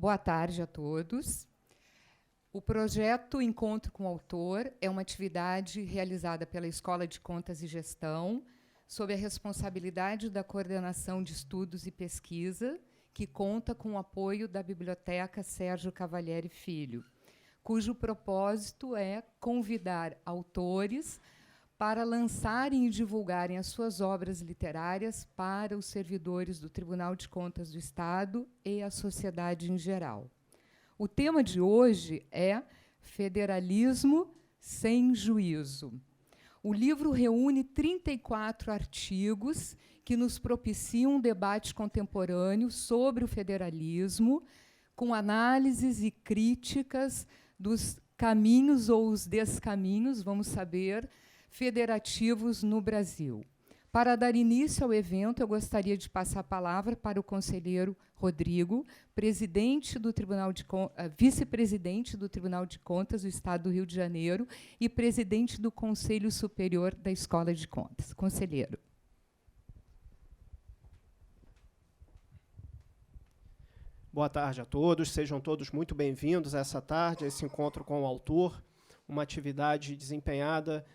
Boa tarde a todos. O projeto Encontro com o Autor é uma atividade realizada pela Escola de Contas e Gestão, sob a responsabilidade da Coordenação de Estudos e Pesquisa, que conta com o apoio da Biblioteca Sérgio Cavalieri Filho, cujo propósito é convidar autores para lançarem e divulgarem as suas obras literárias para os servidores do Tribunal de Contas do Estado e a sociedade em geral. O tema de hoje é Federalismo sem Juízo. O livro reúne 34 artigos que nos propiciam um debate contemporâneo sobre o federalismo, com análises e críticas dos caminhos ou os descaminhos, vamos saber, federativos no Brasil. Para dar início ao evento, eu gostaria de passar a palavra para o conselheiro Rodrigo, vice-presidente do Tribunal de Contas do Estado do Rio de Janeiro e presidente do Conselho Superior da Escola de Contas. Conselheiro. Boa tarde a todos, sejam todos muito bem-vindos a essa tarde, a esse encontro com o autor, uma atividade desempenhada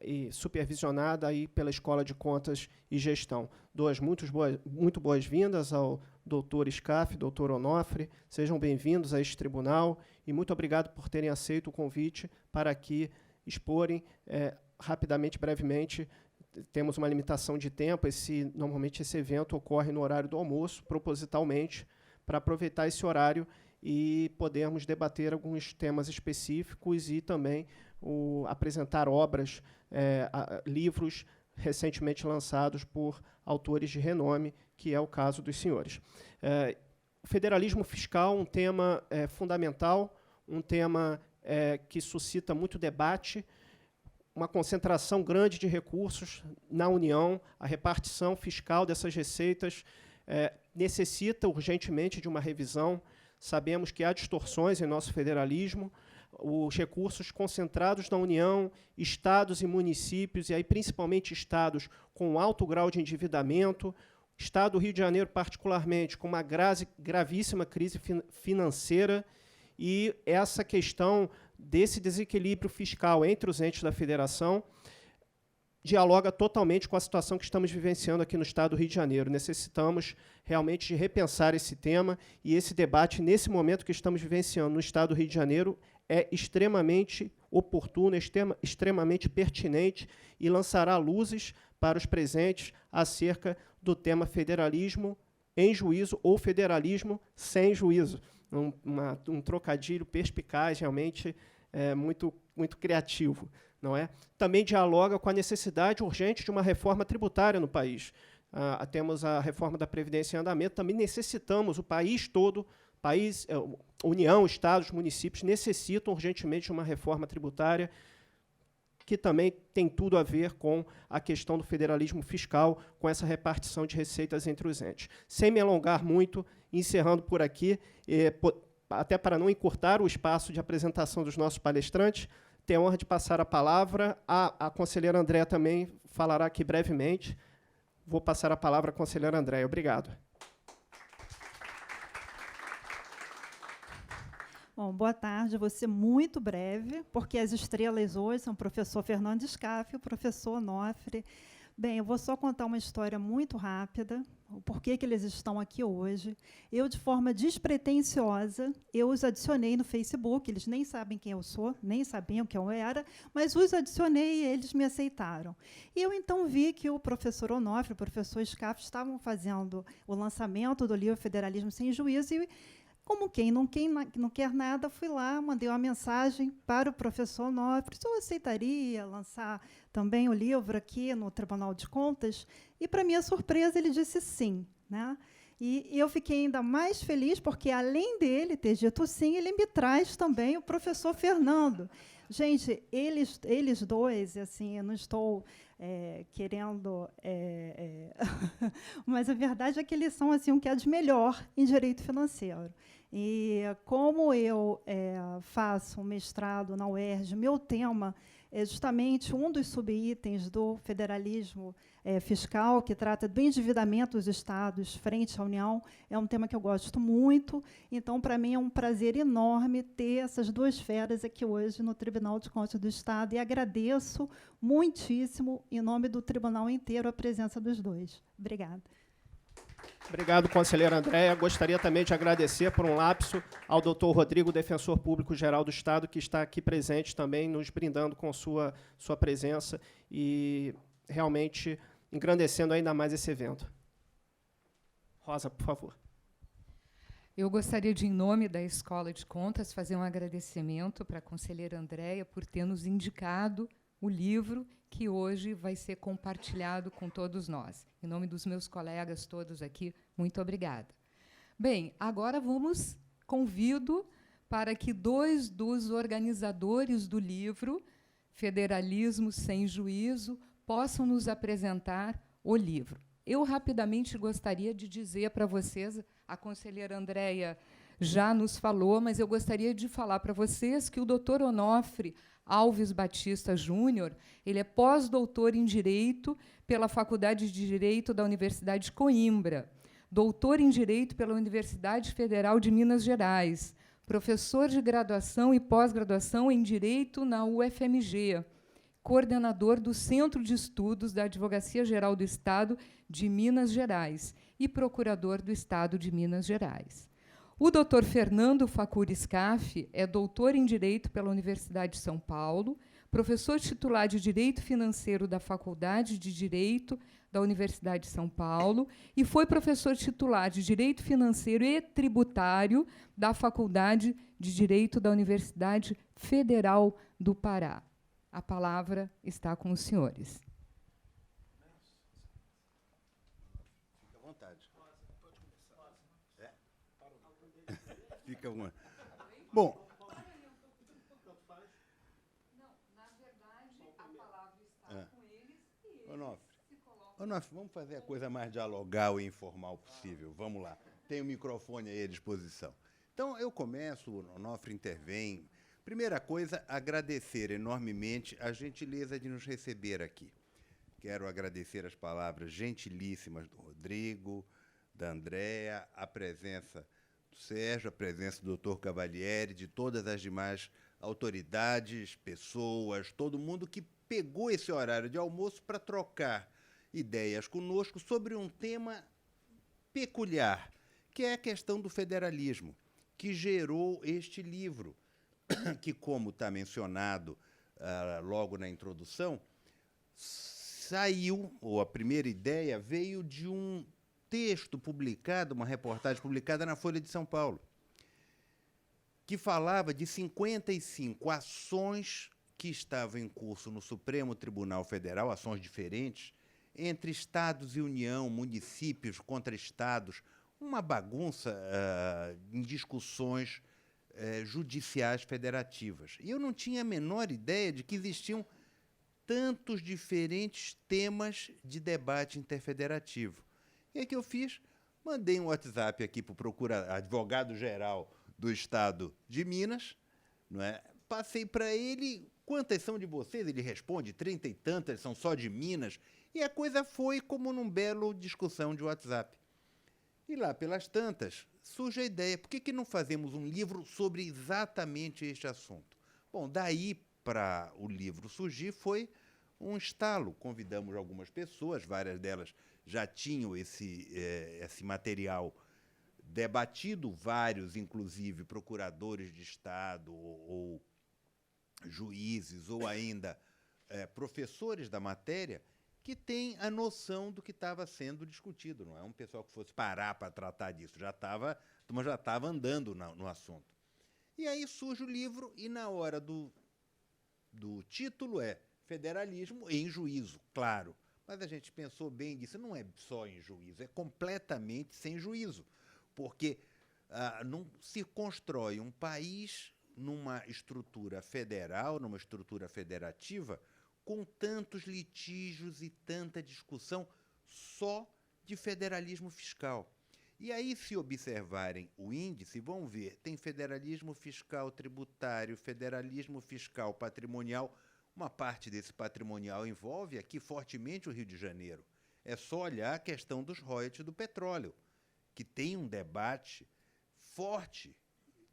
e supervisionada aí pela Escola de Contas e Gestão. Dou as muito boas-vindas ao doutor Scaff, doutor Onofre, sejam bem-vindos a este tribunal e muito obrigado por terem aceito o convite para aqui exporem rapidamente, brevemente. Temos uma limitação de tempo, normalmente esse evento ocorre no horário do almoço, propositalmente, para aproveitar esse horário e podermos debater alguns temas específicos e também apresentar obras, livros recentemente lançados por autores de renome, que é o caso dos senhores. O federalismo fiscal, um tema fundamental, um tema que suscita muito debate, uma concentração grande de recursos na União, a repartição fiscal dessas receitas necessita urgentemente de uma revisão. Sabemos que há distorções em nosso federalismo, os recursos concentrados na União, estados e municípios, e aí principalmente estados com alto grau de endividamento, Estado do Rio de Janeiro particularmente, com uma gravíssima crise financeira, e essa questão desse desequilíbrio fiscal entre os entes da federação dialoga totalmente com a situação que estamos vivenciando aqui no Estado do Rio de Janeiro. Necessitamos realmente de repensar esse tema, e esse debate, nesse momento que estamos vivenciando no Estado do Rio de Janeiro, é extremamente oportuno, extremamente pertinente e lançará luzes para os presentes acerca do tema federalismo em juízo ou federalismo sem juízo. Um trocadilho perspicaz, realmente muito, muito criativo. Não é? Também dialoga com a necessidade urgente de uma reforma tributária no país. Temos a reforma da Previdência em andamento, também necessitamos, o país todo, União, estados, municípios, necessitam urgentemente de uma reforma tributária que também tem tudo a ver com a questão do federalismo fiscal, com essa repartição de receitas entre os entes. Sem me alongar muito, encerrando por aqui, até para não encurtar o espaço de apresentação dos nossos palestrantes, tenho a honra de passar a palavra. A conselheira Andréa também falará aqui brevemente. Vou passar a palavra à conselheira Andréa. Obrigado. Bom, boa tarde. Vou ser muito breve, porque as estrelas hoje são o professor Fernando Scaff e o professor Onofre. Bem, eu vou só contar uma história muito rápida, o porquê que eles estão aqui hoje. Eu, de forma despretensiosa, eu os adicionei no Facebook, eles nem sabem quem eu sou, nem sabiam quem eu era, mas os adicionei e eles me aceitaram. E eu, então, vi que o professor Onofre e o professor Scaff estavam fazendo o lançamento do livro Federalismo Sem Juízo e, como quem não quer nada, fui lá, mandei uma mensagem para o professor Onofre, se eu aceitaria lançar também o livro aqui no Tribunal de Contas, e, para minha surpresa, ele disse sim, né? E eu fiquei ainda mais feliz, porque, além dele ter dito sim, ele me traz também o professor Fernando. Gente, eles dois, assim, eu não estou querendo... mas a verdade é que eles são assim, o que há de melhor em direito financeiro. E como eu faço um mestrado na UERJ, meu tema é justamente um dos subitens do federalismo fiscal, que trata do endividamento dos estados frente à União. É um tema que eu gosto muito, então, para mim, é um prazer enorme ter essas duas feras aqui hoje no Tribunal de Contas do Estado, e agradeço muitíssimo, em nome do tribunal inteiro, a presença dos dois. Obrigada. Obrigado, conselheira Andréia. Gostaria também de agradecer, por um lapso, ao doutor Rodrigo, defensor público-geral do Estado, que está aqui presente também, nos brindando com sua presença e realmente engrandecendo ainda mais esse evento. Rosa, por favor. Eu gostaria de, em nome da Escola de Contas, fazer um agradecimento para a conselheira Andréia por ter nos indicado o livro que hoje vai ser compartilhado com todos nós. Em nome dos meus colegas todos aqui, muito obrigada. Bem, agora convido para que dois dos organizadores do livro, Federalismo Sem Juízo, possam nos apresentar o livro. Eu rapidamente gostaria de dizer para vocês, a conselheira Andréia já nos falou, mas eu gostaria de falar para vocês que o doutor Onofre Alves Batista Júnior, ele é pós-doutor em Direito pela Faculdade de Direito da Universidade de Coimbra, doutor em Direito pela Universidade Federal de Minas Gerais, professor de graduação e pós-graduação em Direito na UFMG, coordenador do Centro de Estudos da Advocacia Geral do Estado de Minas Gerais e procurador do Estado de Minas Gerais. O Dr. Fernando Facuri Scaff é doutor em Direito pela Universidade de São Paulo, professor titular de Direito Financeiro da Faculdade de Direito da Universidade de São Paulo e foi professor titular de Direito Financeiro e Tributário da Faculdade de Direito da Universidade Federal do Pará. A palavra está com os senhores. Fica à vontade. Fica uma. Bom. Não, na verdade, a palavra está com eles e eles se colocam. Onofre, vamos fazer a coisa mais dialogal e informal possível. Vamos lá. Tem o microfone aí à disposição. Então, eu começo, o Onofre intervém. Primeira coisa, agradecer enormemente a gentileza de nos receber aqui. Quero agradecer as palavras gentilíssimas do Rodrigo, da Andréia, a presença do Sérgio, a presença do doutor Cavalieri, de todas as demais autoridades, pessoas, todo mundo que pegou esse horário de almoço para trocar ideias conosco sobre um tema peculiar, que é a questão do federalismo, que gerou este livro, que, como está mencionado logo na introdução, saiu, ou a primeira ideia veio de um texto publicado, uma reportagem publicada na Folha de São Paulo, que falava de 55 ações que estavam em curso no Supremo Tribunal Federal, ações diferentes, entre estados e União, municípios contra estados, uma bagunça em discussões judiciais federativas. E eu não tinha a menor ideia de que existiam tantos diferentes temas de debate interfederativo. E o que eu fiz? Mandei um WhatsApp aqui para o advogado-geral do Estado de Minas, não é? Passei para ele, quantas são de vocês? Ele responde, 30 e tantas, são só de Minas. E a coisa foi como num belo discussão de WhatsApp. E lá pelas tantas, surge a ideia, por que não fazemos um livro sobre exatamente este assunto? Bom, daí para o livro surgir foi um estalo. Convidamos algumas pessoas, várias delas já tinham esse material debatido, vários, inclusive, procuradores de Estado ou juízes ou ainda professores da matéria, que têm a noção do que estava sendo discutido. Não é um pessoal que fosse parar para tratar disso, a turma já estava andando no assunto. E aí surge o livro, e na hora do título é Federalismo em Juízo, claro. Mas a gente pensou bem e disse, não é só em juízo, é completamente sem juízo, porque não se constrói um país numa estrutura federal, numa estrutura federativa, com tantos litígios e tanta discussão só de federalismo fiscal. E aí, se observarem o índice, vão ver, tem federalismo fiscal tributário, federalismo fiscal patrimonial, Uma parte desse patrimonial envolve aqui fortemente o Rio de Janeiro. É só olhar a questão dos royalties do petróleo, que tem um debate forte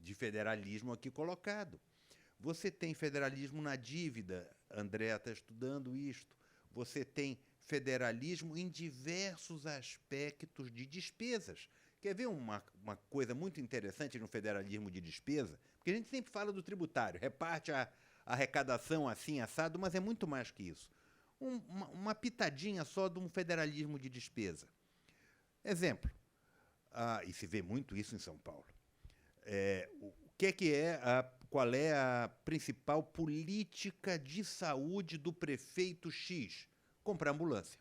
de federalismo aqui colocado. Você tem federalismo na dívida, André está estudando isto. Você tem federalismo em diversos aspectos de despesas. Quer ver uma coisa muito interessante no federalismo de despesa? Porque a gente sempre fala do tributário, reparte a arrecadação assim, assado, mas é muito mais que isso. Uma pitadinha só de um federalismo de despesa. Exemplo, e se vê muito isso em São Paulo. Qual é a principal política de saúde do prefeito X? Comprar ambulância.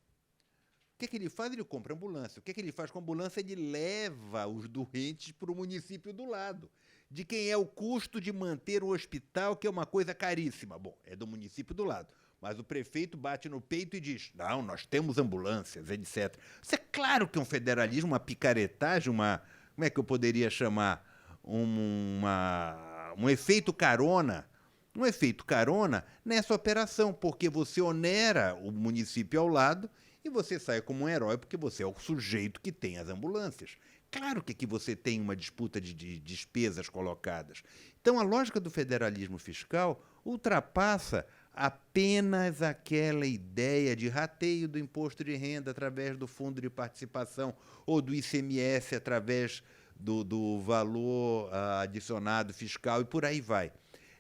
O que ele faz? Ele compra ambulância. O que ele faz com a ambulância? Ele leva os doentes para o município do lado. De quem é o custo de manter o hospital, que é uma coisa caríssima? Bom, é do município do lado. Mas o prefeito bate no peito e diz, não, nós temos ambulâncias, etc. Isso é claro que é um federalismo, uma picaretagem, como é que eu poderia chamar? Um efeito carona. Um efeito carona nessa operação, porque você onera o município ao lado e você sai como um herói porque você é o sujeito que tem as ambulâncias. Claro que aqui você tem uma disputa de despesas colocadas. Então, a lógica do federalismo fiscal ultrapassa apenas aquela ideia de rateio do imposto de renda através do fundo de participação ou do ICMS através do valor adicionado fiscal e por aí vai.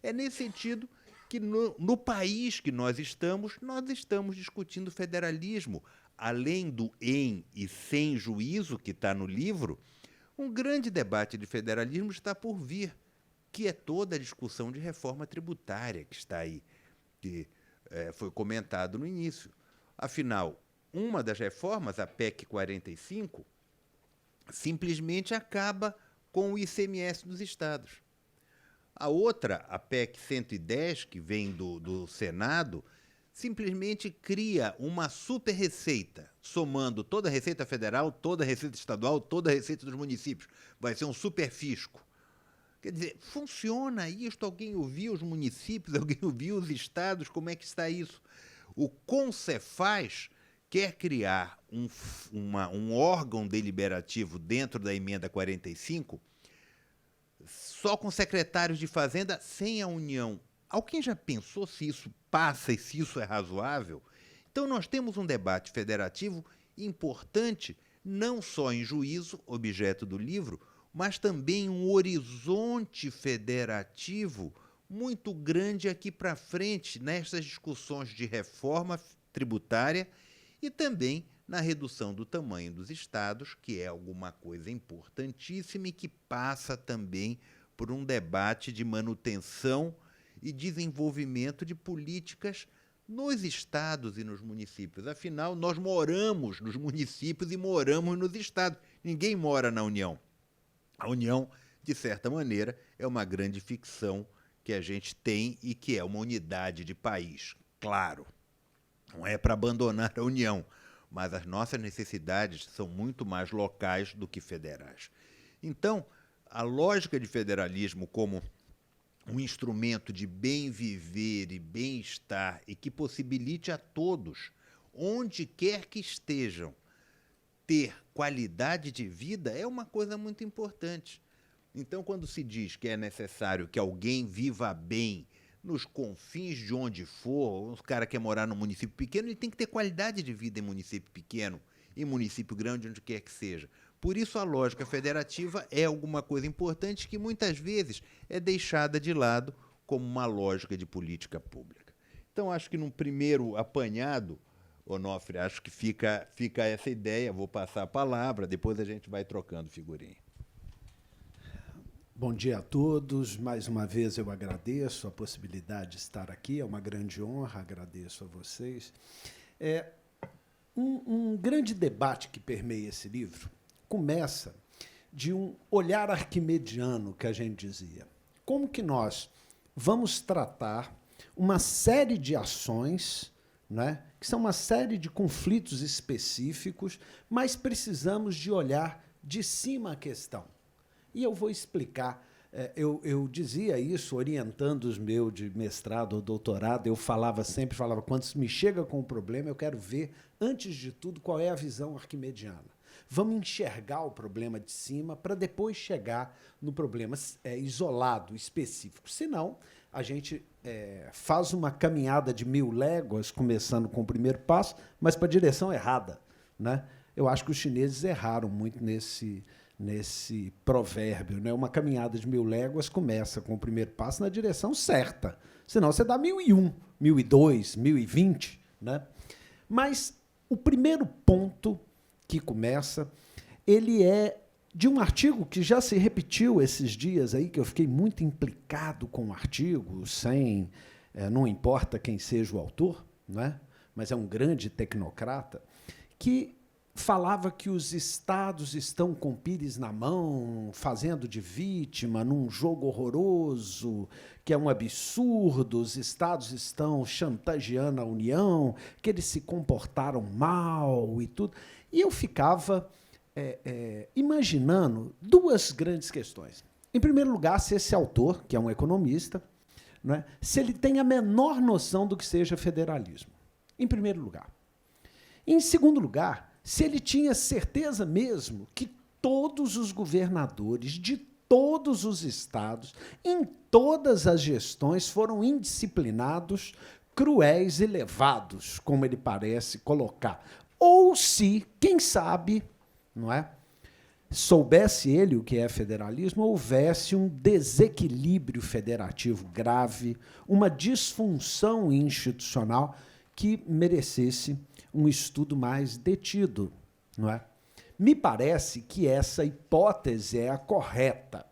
É nesse sentido que no país que nós estamos discutindo federalismo. Além do em e sem juízo que está no livro, um grande debate de federalismo está por vir, que é toda a discussão de reforma tributária que está aí, que foi comentado no início. Afinal, uma das reformas, a PEC 45, simplesmente acaba com o ICMS dos estados. A outra, a PEC 110, que vem do Senado, simplesmente cria uma super receita, somando toda a receita federal, toda a receita estadual, toda a receita dos municípios. Vai ser um super fisco. Quer dizer, funciona isto? Alguém ouviu os municípios? Alguém ouviu os estados? Como é que está isso? O Concefaz quer criar um órgão deliberativo dentro da emenda 45, só com secretários de Fazenda, sem a União. Alguém já pensou se isso passa e se isso é razoável? Então, nós temos um debate federativo importante, não só em juízo, objeto do livro, mas também um horizonte federativo muito grande aqui para frente, nessas discussões de reforma tributária e também na redução do tamanho dos estados, que é alguma coisa importantíssima e que passa também por um debate de manutenção e desenvolvimento de políticas nos estados e nos municípios. Afinal, nós moramos nos municípios e moramos nos estados. Ninguém mora na União. A União, de certa maneira, é uma grande ficção que a gente tem e que é uma unidade de país. Claro, não é para abandonar a União, mas as nossas necessidades são muito mais locais do que federais. Então, a lógica de federalismo como um instrumento de bem viver e bem-estar e que possibilite a todos, onde quer que estejam, ter qualidade de vida é uma coisa muito importante. Então, quando se diz que é necessário que alguém viva bem nos confins de onde for, o cara quer morar num município pequeno, ele tem que ter qualidade de vida em município pequeno, em município grande, onde quer que seja. Por isso, a lógica federativa é alguma coisa importante que muitas vezes é deixada de lado como uma lógica de política pública. Então, acho que num primeiro apanhado, Onofre, acho que fica essa ideia. Vou passar a palavra, depois a gente vai trocando figurinha. Bom dia a todos. Mais uma vez eu agradeço a possibilidade de estar aqui. É uma grande honra, agradeço a vocês. Um grande debate que permeia esse livro começa de um olhar arquimediano que a gente dizia. Como que nós vamos tratar uma série de ações, né, que são uma série de conflitos específicos, mas precisamos de olhar de cima a questão. E eu vou explicar Eu dizia isso orientando os meus de mestrado ou doutorado, eu sempre falava, quando me chega com um problema, eu quero ver, antes de tudo, qual é a visão arquimediana. Vamos enxergar o problema de cima para depois chegar no problema isolado, específico. Senão, a gente faz uma caminhada de 1000 léguas, começando com o primeiro passo, mas para a direção errada, né? Eu acho que os chineses erraram muito nesse provérbio, né? Uma caminhada de 1000 léguas começa com o primeiro passo na direção certa. Senão você dá 1001, 1002, 1020. Né? Mas o primeiro ponto que começa, ele é de um artigo que já se repetiu esses dias aí, que eu fiquei muito implicado com o artigo, não importa quem seja o autor, né? Mas é um grande tecnocrata, que falava que os estados estão com o pires na mão, fazendo de vítima num jogo horroroso, que é um absurdo, os estados estão chantageando a União, que eles se comportaram mal e tudo. E eu ficava imaginando duas grandes questões. Em primeiro lugar, se esse autor, que é um economista, né, se ele tem a menor noção do que seja federalismo. Em primeiro lugar. Em segundo lugar, se ele tinha certeza mesmo que todos os governadores de todos os estados, em todas as gestões, foram indisciplinados, cruéis e levados, como ele parece colocar. Ou se, quem sabe, não é, soubesse ele o que é federalismo, houvesse um desequilíbrio federativo grave, uma disfunção institucional que merecesse um estudo mais detido, não é? Me parece que essa hipótese é a correta.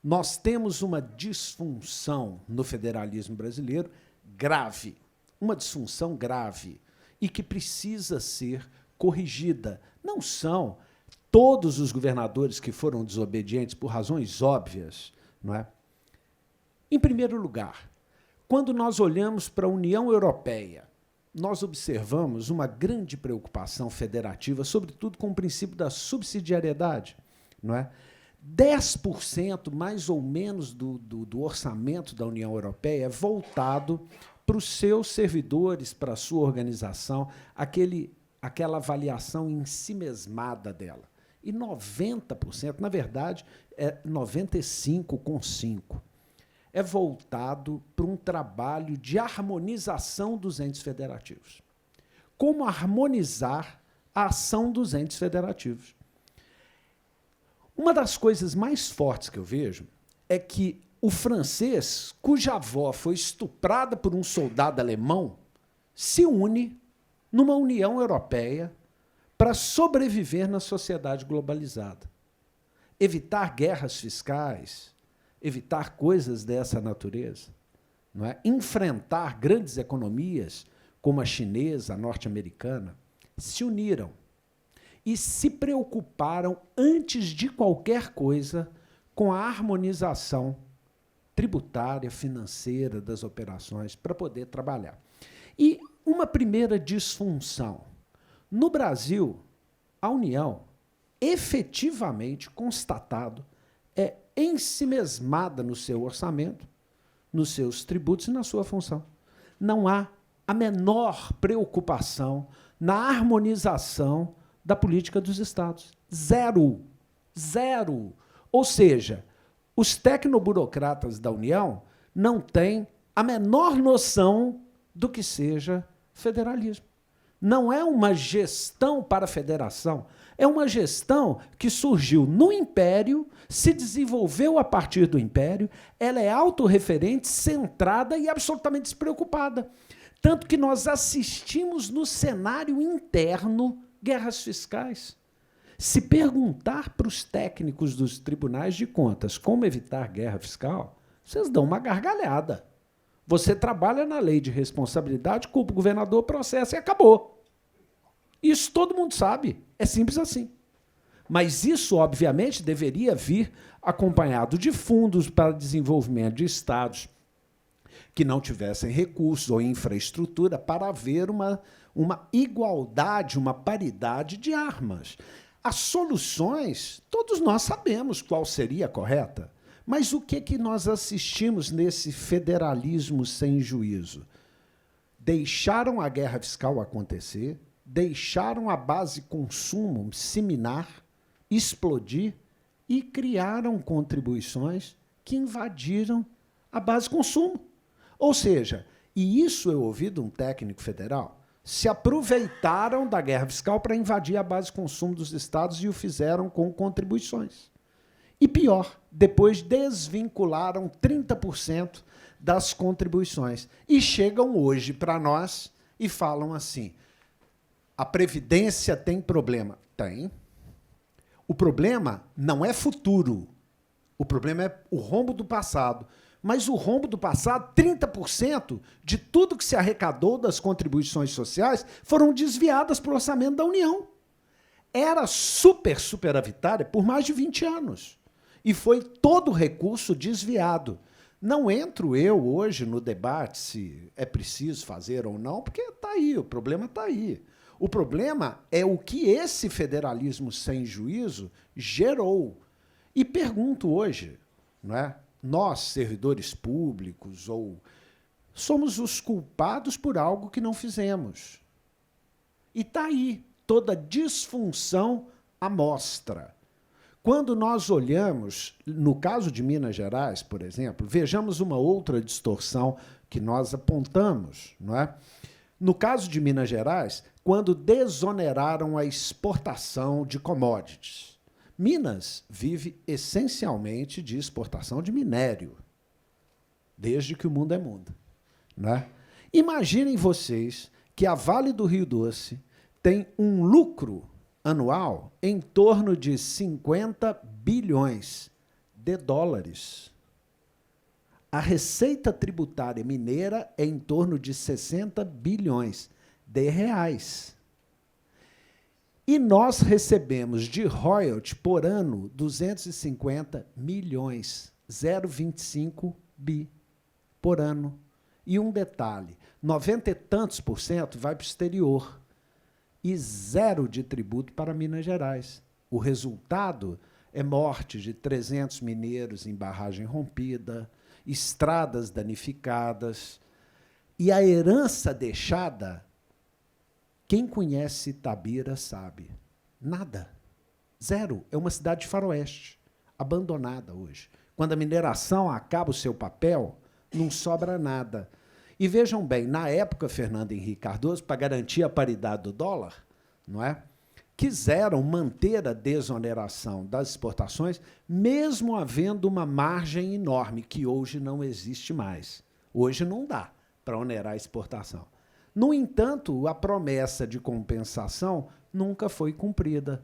Nós temos uma disfunção no federalismo brasileiro grave, uma disfunção grave, e que precisa ser corrigida. Não são todos os governadores que foram desobedientes por razões óbvias, não é? Em primeiro lugar, quando nós olhamos para a União Europeia, nós observamos uma grande preocupação federativa, sobretudo com o princípio da subsidiariedade. Não é? 10% mais ou menos do orçamento da União Europeia é voltado para os seus servidores, para a sua organização, aquela avaliação ensimesmada dela. E 90%, na verdade, é 95,5%. É voltado para um trabalho de harmonização dos entes federativos. Como harmonizar a ação dos entes federativos? Uma das coisas mais fortes que eu vejo é que o francês, cuja avó foi estuprada por um soldado alemão, se une numa União Europeia para sobreviver na sociedade globalizada. Evitar guerras fiscais, evitar coisas dessa natureza, não é? Enfrentar grandes economias, como a chinesa, a norte-americana, se uniram e se preocuparam, antes de qualquer coisa, com a harmonização tributária, financeira das operações, para poder trabalhar. E uma primeira disfunção. No Brasil, a União, efetivamente constatado, é ensimesmada no seu orçamento, nos seus tributos e na sua função. Não há a menor preocupação na harmonização da política dos estados. Zero. Zero. Ou seja, os tecnoburocratas da União não têm a menor noção do que seja federalismo. Não é uma gestão para a federação, é uma gestão que surgiu no Império, se desenvolveu a partir do Império, ela é autorreferente, centrada e absolutamente despreocupada. Tanto que nós assistimos no cenário interno guerras fiscais. Se perguntar para os técnicos dos tribunais de contas como evitar guerra fiscal, vocês dão uma gargalhada. Você trabalha na lei de responsabilidade, culpa o governador, processa e acabou. Isso todo mundo sabe. É simples assim. Mas isso, obviamente, deveria vir acompanhado de fundos para desenvolvimento de estados que não tivessem recursos ou infraestrutura para haver uma igualdade, uma paridade de armas. As soluções, todos nós sabemos qual seria a correta. Mas o que nós assistimos nesse federalismo sem juízo? Deixaram a guerra fiscal acontecer, deixaram a base consumo se minar, explodir e criaram contribuições que invadiram a base consumo. Ou seja, e isso eu ouvi de um técnico federal, se aproveitaram da guerra fiscal para invadir a base consumo dos estados e o fizeram com contribuições. E pior, depois desvincularam 30% das contribuições. E chegam hoje para nós e falam assim, a Previdência tem problema. Tem. O problema não é futuro. O problema é o rombo do passado. Mas o rombo do passado, 30% de tudo que se arrecadou das contribuições sociais foram desviadas para o orçamento da União. Era superavitária por mais de 20 anos. E foi todo o recurso desviado. Não entro eu hoje no debate se é preciso fazer ou não, porque está aí, o problema está aí. O problema é o que esse federalismo sem juízo gerou. E pergunto hoje, não é? Nós, servidores públicos, ou somos os culpados por algo que não fizemos. E está aí toda disfunção à mostra. Quando nós olhamos, no caso de Minas Gerais, por exemplo, vejamos uma outra distorção que nós apontamos, não é? No caso de Minas Gerais, quando desoneraram a exportação de commodities. Minas vive essencialmente de exportação de minério, desde que o mundo é mundo, né? Imaginem vocês que a Vale do Rio Doce tem um lucro anual em torno de 50 bilhões de dólares. A receita tributária mineira é em torno de 60 bilhões de reais. E nós recebemos de royalty por ano 250 milhões, 0,25 bi por ano. E um detalhe, 90 e tantos % vai para o exterior e 0 de tributo para Minas Gerais. O resultado é morte de 300 mineiros em barragem rompida, estradas danificadas. E a herança deixada, quem conhece Itabira sabe, nada. 0. É uma cidade de faroeste, abandonada hoje. Quando a mineração acaba o seu papel, não sobra nada. E vejam bem, na época, Fernando Henrique Cardoso, para garantir a paridade do dólar, não é? Quiseram manter a desoneração das exportações, mesmo havendo uma margem enorme, que hoje não existe mais. Hoje não dá para onerar a exportação. No entanto, a promessa de compensação nunca foi cumprida.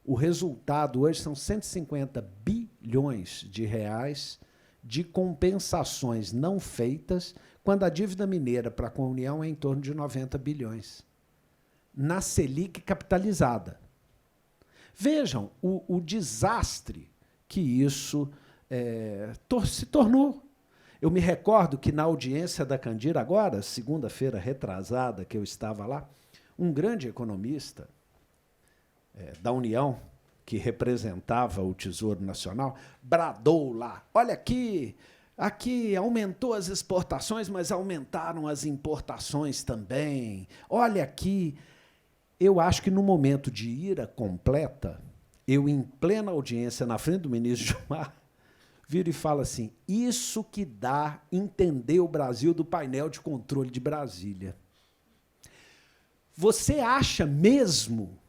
O resultado hoje são 150 bilhões de reais de compensações não feitas, quando a dívida mineira para com a União é em torno de 90 bilhões. Na Selic capitalizada. Vejam o desastre que isso se tornou. Eu me recordo que na audiência da Candira, agora, segunda-feira retrasada, que eu estava lá, um grande economista da União, que representava o Tesouro Nacional, bradou lá, olha aqui aumentou as exportações, mas aumentaram as importações também. Olha aqui. Eu acho que, no momento de ira completa, eu, em plena audiência, na frente do ministro Gilmar, viro e falo assim, isso que dá entender o Brasil do painel de controle de Brasília. Você acha mesmo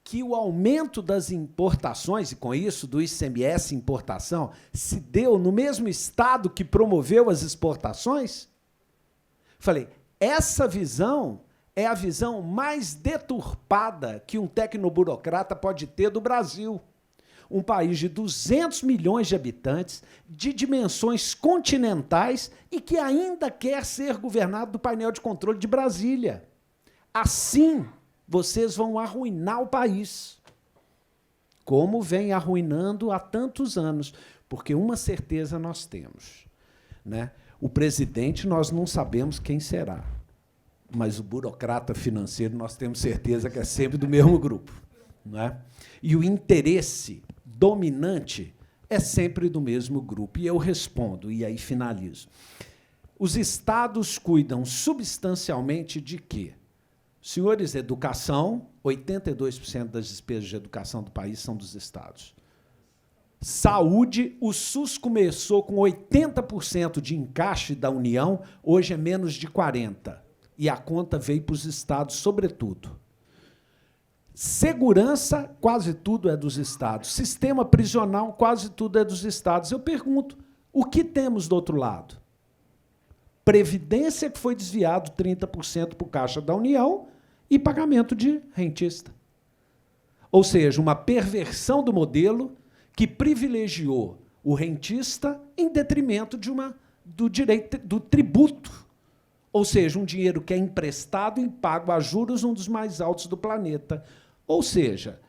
que o aumento das importações, e com isso do ICMS importação, se deu no mesmo estado que promoveu as exportações? Falei, essa visão é a visão mais deturpada que um tecnoburocrata pode ter do Brasil. Um país de 200 milhões de habitantes, de dimensões continentais e que ainda quer ser governado do painel de controle de Brasília. Assim, vocês vão arruinar o país, como vem arruinando há tantos anos, porque uma certeza nós temos, né? O presidente nós não sabemos quem será, mas o burocrata financeiro nós temos certeza que é sempre do mesmo grupo, não é? E o interesse dominante é sempre do mesmo grupo. E eu respondo, e aí finalizo. Os estados cuidam substancialmente de quê? Senhores, educação, 82% das despesas de educação do país são dos estados. Saúde, o SUS começou com 80% de encaixe da União, hoje é menos de 40%. E a conta veio para os estados, sobretudo. Segurança, quase tudo é dos estados. Sistema prisional, quase tudo é dos estados. Eu pergunto, o que temos do outro lado? Previdência, que foi desviado 30% para o Caixa da União, e pagamento de rentista. Ou seja, uma perversão do modelo que privilegiou o rentista em detrimento do direito do tributo. Ou seja, um dinheiro que é emprestado e pago a juros, um dos mais altos do planeta. Ou seja,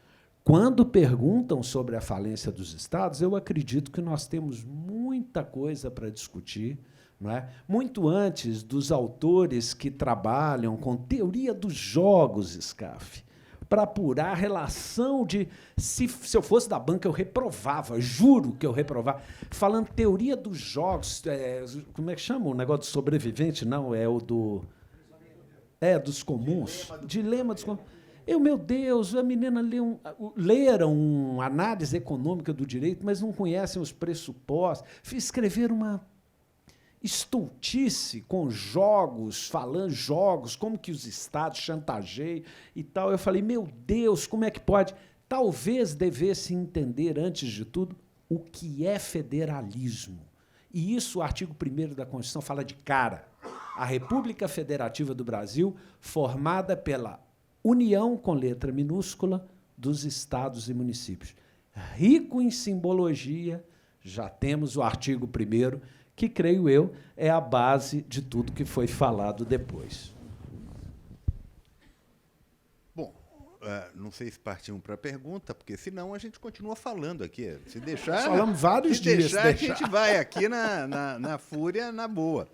quando perguntam sobre a falência dos estados, eu acredito que nós temos muita coisa para discutir, não é? Muito antes dos autores que trabalham com teoria dos jogos, SCAF, para apurar a relação de... Se eu fosse da banca, eu reprovava, juro que eu reprovava. Falando teoria dos jogos, como é que chama o negócio do sobrevivente? Não, é o do... dos comuns. Dilema dos comuns. Meu Deus, a menina leram análise econômica do direito, mas não conhecem os pressupostos. Escreveram uma estultice com jogos, falando jogos, como que os estados chantageiam e tal. Eu falei, meu Deus, como é que pode? Talvez devesse entender, antes de tudo, o que é federalismo. E isso, o artigo 1º da Constituição fala de cara. A República Federativa do Brasil, formada pela União, com letra minúscula, dos estados e municípios. Rico em simbologia, já temos o artigo 1º, que, creio eu, é a base de tudo que foi falado depois. Bom, não sei se partimos para a pergunta, porque, senão, a gente continua falando aqui. Se deixar... Nós falamos vários dias. A gente vai aqui na fúria, na boa.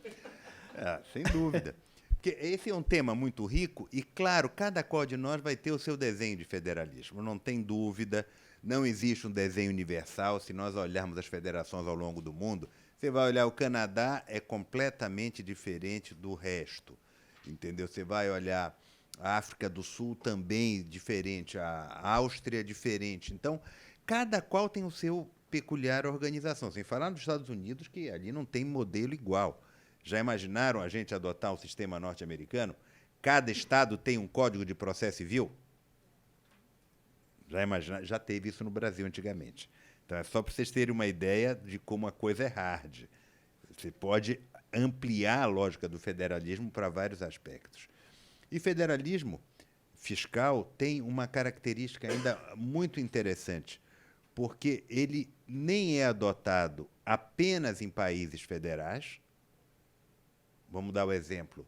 Sem dúvida. Porque esse é um tema muito rico e, claro, cada qual de nós vai ter o seu desenho de federalismo. Não tem dúvida, não existe um desenho universal. Se nós olharmos as federações ao longo do mundo, você vai olhar o Canadá, é completamente diferente do resto, entendeu? Você vai olhar a África do Sul, também diferente, a Áustria, diferente. Então, cada qual tem o seu peculiar organização. Sem falar nos Estados Unidos, que ali não tem modelo igual. Já imaginaram a gente adotar o sistema norte-americano? Cada estado tem um código de processo civil? Já teve isso no Brasil antigamente. Então, é só para vocês terem uma ideia de como a coisa é hard. Você pode ampliar a lógica do federalismo para vários aspectos. E federalismo fiscal tem uma característica ainda muito interessante, porque ele nem é adotado apenas em países federais. Vamos dar o exemplo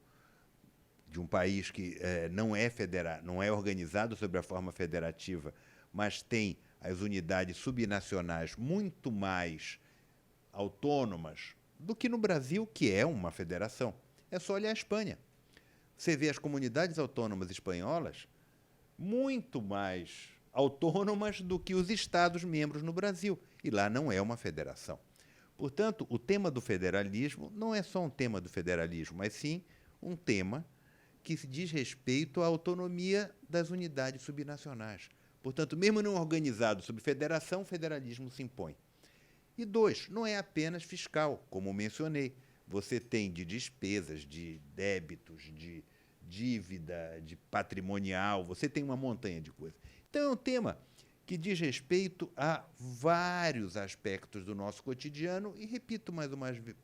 de um país que não é organizado sob a forma federativa, mas tem as unidades subnacionais muito mais autônomas do que no Brasil, que é uma federação. É só olhar a Espanha. Você vê as comunidades autônomas espanholas muito mais autônomas do que os estados-membros no Brasil. E lá não é uma federação. Portanto, o tema do federalismo não é só um tema do federalismo, mas sim um tema que se diz respeito à autonomia das unidades subnacionais. Portanto, mesmo não organizado sob federação, o federalismo se impõe. E 2, não é apenas fiscal, como mencionei. Você tem de despesas, de débitos, de dívida, de patrimonial, você tem uma montanha de coisas. Então, é um tema que diz respeito a vários aspectos do nosso cotidiano e, repito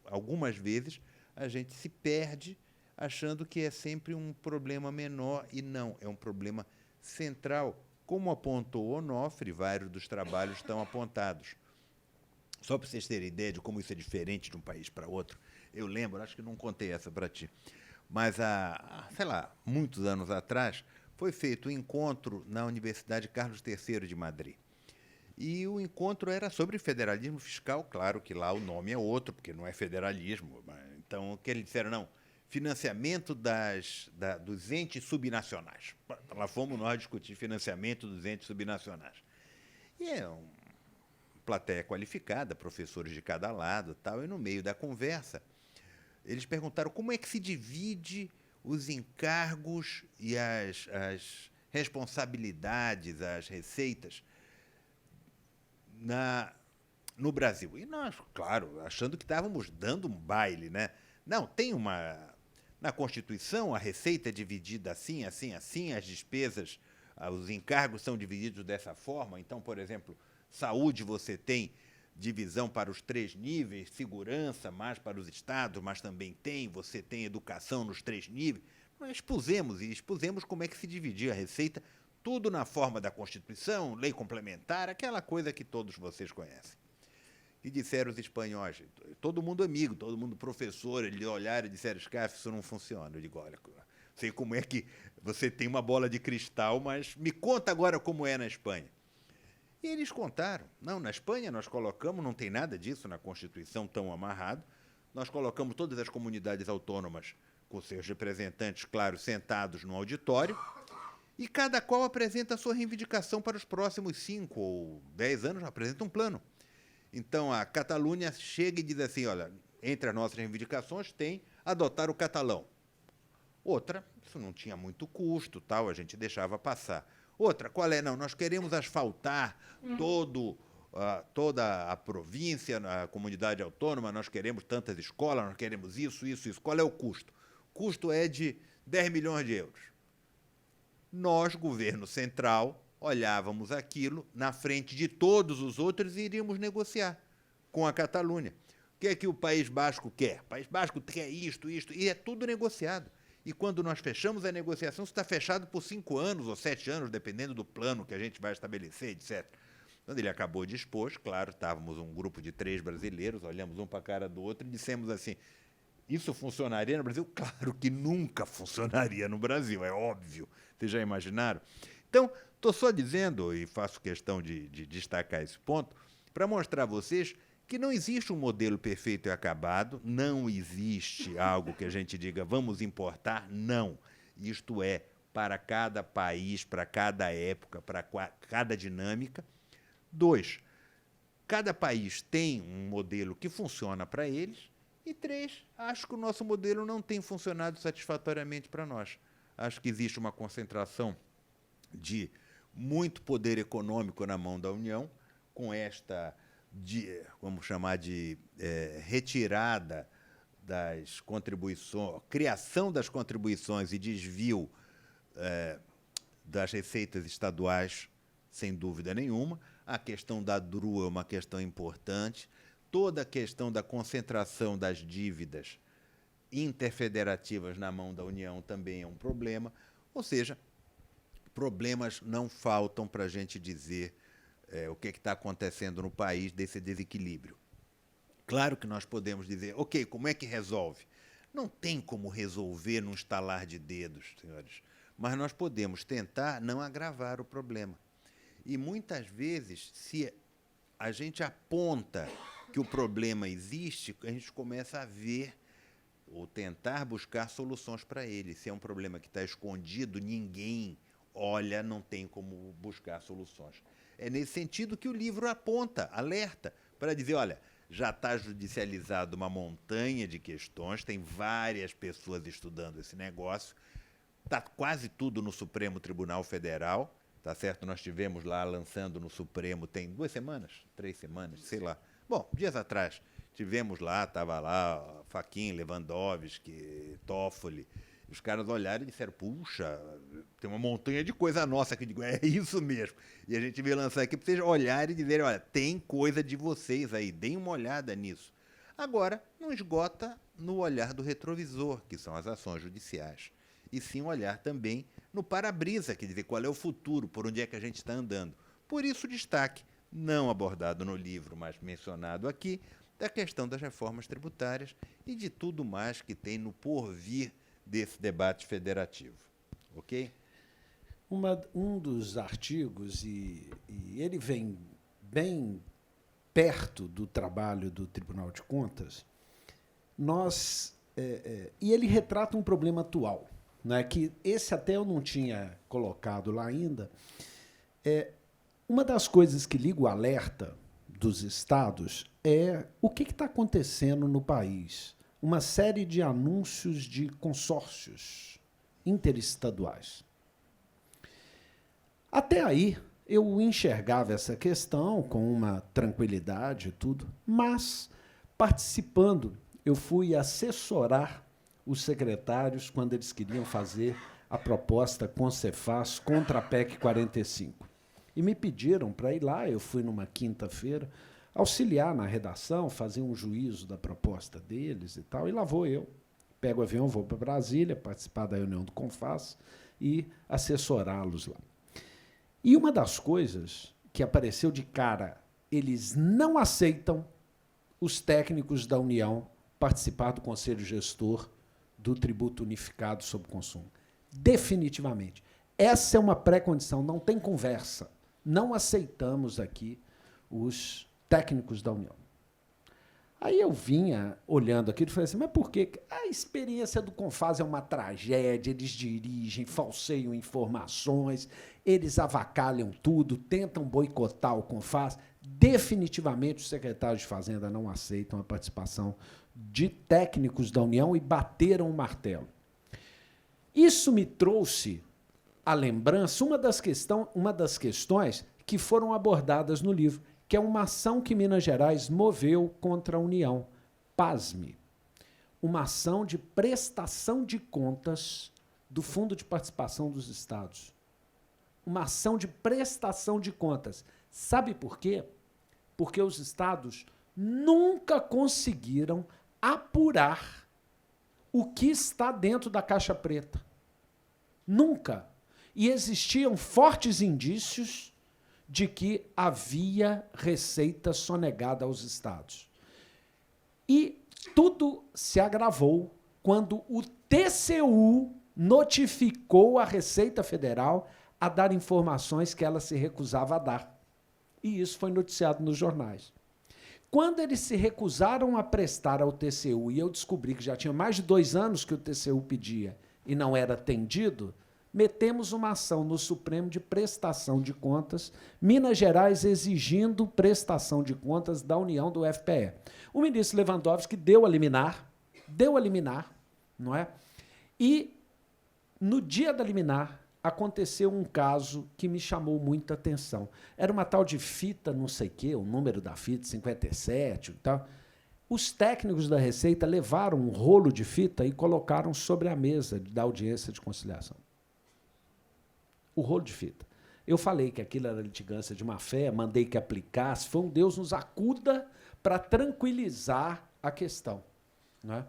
algumas vezes, a gente se perde achando que é sempre um problema menor e não, é um problema central. Como apontou Onofre, vários dos trabalhos estão apontados. Só para vocês terem ideia de como isso é diferente de um país para outro, eu lembro, acho que não contei essa para ti, mas sei lá, muitos anos atrás, foi feito um encontro na Universidade Carlos III de Madrid. E o encontro era sobre federalismo fiscal, claro que lá o nome é outro, porque não é federalismo. Então, o que eles disseram? Não, financiamento dos entes subnacionais. Lá fomos nós discutir financiamento dos entes subnacionais. E plateia qualificada, professores de cada lado, tal, e no meio da conversa, eles perguntaram como é que se divide os encargos e as responsabilidades, as receitas no Brasil. E nós, claro, achando que estávamos dando um baile, né? Não, tem na Constituição, a receita é dividida assim, assim, assim, as despesas, os encargos são divididos dessa forma. Então, por exemplo, saúde você tem divisão para os 3 níveis, segurança mais para os estados, mas também você tem educação nos 3 níveis. Nós expusemos como é que se dividia a receita, tudo na forma da Constituição, lei complementar, aquela coisa que todos vocês conhecem. E disseram os espanhóis, todo mundo amigo, todo mundo professor, eles olharam e disseram, Scaff, isso não funciona. Eu digo, olha, sei como é que você tem uma bola de cristal, mas me conta agora como é na Espanha. E eles contaram. Não, na Espanha nós colocamos, não tem nada disso na Constituição tão amarrado, nós colocamos todas as comunidades autônomas com seus representantes, claro, sentados no auditório, e cada qual apresenta a sua reivindicação para os próximos 5 ou 10 anos, apresenta um plano. Então, a Catalunha chega e diz assim, olha, entre as nossas reivindicações tem adotar o catalão. Outra, isso não tinha muito custo, tal, a gente deixava passar. Outra, qual é? Não, nós queremos asfaltar toda a província, a comunidade autônoma, nós queremos tantas escolas, nós queremos isso. Qual é o custo? O custo é de 10 milhões de euros. Nós, governo central, olhávamos aquilo na frente de todos os outros e iríamos negociar com a Catalunha. O que é que o País Basco quer? O País Basco quer isto, e é tudo negociado. E quando nós fechamos a negociação, isso está fechado por 5 anos ou 7 anos, dependendo do plano que a gente vai estabelecer, etc. Quando ele acabou de expor, claro, estávamos um grupo de 3 brasileiros, olhamos um para a cara do outro e dissemos assim, isso funcionaria no Brasil? Claro que nunca funcionaria no Brasil, é óbvio. Vocês já imaginaram? Então, estou só dizendo, e faço questão de destacar esse ponto, para mostrar a vocês que não existe um modelo perfeito e acabado, não existe algo que a gente diga, vamos importar, não. Isto é, para cada país, para cada época, para cada dinâmica. 2, cada país tem um modelo que funciona para eles. E 3, acho que o nosso modelo não tem funcionado satisfatoriamente para nós. Acho que existe uma concentração de muito poder econômico na mão da União, com esta, vamos chamar de retirada das contribuições, criação das contribuições e desvio das receitas estaduais, sem dúvida nenhuma. A questão da DRU é uma questão importante. Toda a questão da concentração das dívidas interfederativas na mão da União também é um problema. Ou seja, problemas não faltam para a gente dizer o que está acontecendo no país desse desequilíbrio. Claro que nós podemos dizer, ok, como é que resolve? Não tem como resolver num estalar de dedos, senhores, mas nós podemos tentar não agravar o problema. E muitas vezes, se a gente aponta que o problema existe, a gente começa a ver ou tentar buscar soluções para ele. Se é um problema que está escondido, ninguém olha, não tem como buscar soluções. É nesse sentido que o livro aponta, alerta, para dizer, olha, já está judicializado uma montanha de questões, tem várias pessoas estudando esse negócio, está quase tudo no Supremo Tribunal Federal, tá certo? Nós tivemos lá lançando no Supremo, tem 2 semanas, 3 semanas, sei lá. Bom, dias atrás, tivemos lá, estava lá Fachin, Lewandowski, Toffoli, os caras olharam e disseram, puxa, tem uma montanha de coisa nossa aqui. Eu digo, é isso mesmo. E a gente veio lançar aqui para vocês olharem e dizerem, olha, tem coisa de vocês aí, deem uma olhada nisso. Agora, não esgota no olhar do retrovisor, que são as ações judiciais, e sim um olhar também no para-brisa, quer dizer, qual é o futuro, por onde é que a gente está andando. Por isso o destaque, não abordado no livro, mas mencionado aqui, da questão das reformas tributárias e de tudo mais que tem no porvir desse debate federativo. Ok? Um dos artigos, e ele vem bem perto do trabalho do Tribunal de Contas, e ele retrata um problema atual, né, que esse até eu não tinha colocado lá ainda. Uma das coisas que liga o alerta dos estados é o que está acontecendo no país. Uma série de anúncios de consórcios interestaduais. Até aí, eu enxergava essa questão com uma tranquilidade e tudo, mas, participando, eu fui assessorar os secretários quando eles queriam fazer a proposta Concefaz contra a PEC 45. E me pediram para ir lá, eu fui numa quinta-feira, auxiliar na redação, fazer um juízo da proposta deles e tal, e lá vou eu. Pego o avião, vou para Brasília, participar da reunião do Confas e assessorá-los lá. E uma das coisas que apareceu de cara, eles não aceitam os técnicos da União participar do Conselho Gestor do Tributo Unificado sobre o Consumo. Definitivamente. Essa é uma pré-condição, não tem conversa. Não aceitamos aqui os técnicos da União. Aí eu vinha olhando aquilo e falei assim, mas por quê? A experiência do Confas é uma tragédia, eles dirigem, falseiam informações, eles avacalham tudo, tentam boicotar o Confas. Definitivamente os secretários de Fazenda não aceitam a participação de técnicos da União e bateram o martelo. Isso me trouxe à lembrança uma das questões que foram abordadas no livro, que é uma ação que Minas Gerais moveu contra a União. Pasme. Uma ação de prestação de contas do Fundo de Participação dos Estados. Uma ação de prestação de contas. Sabe por quê? Porque os estados nunca conseguiram apurar o que está dentro da caixa preta. Nunca. E existiam fortes indícios de que havia receita sonegada aos estados. E tudo se agravou quando o TCU notificou a Receita Federal a dar informações que ela se recusava a dar. E isso foi noticiado nos jornais. Quando eles se recusaram a prestar ao TCU, e eu descobri que já tinha mais de 2 anos que o TCU pedia e não era atendido, metemos uma ação no Supremo de prestação de contas, Minas Gerais exigindo prestação de contas da União do FPE. O ministro Lewandowski deu a liminar, não é? E, no dia da liminar, aconteceu um caso que me chamou muita atenção. Era uma tal de fita, não sei o quê, o número da fita, 57 e tal. Os técnicos da Receita levaram um rolo de fita e colocaram sobre a mesa da audiência de conciliação. O rolo de fita. Eu falei que aquilo era litigância de má-fé, mandei que aplicasse, foi um Deus nos acuda para tranquilizar a questão. Não é?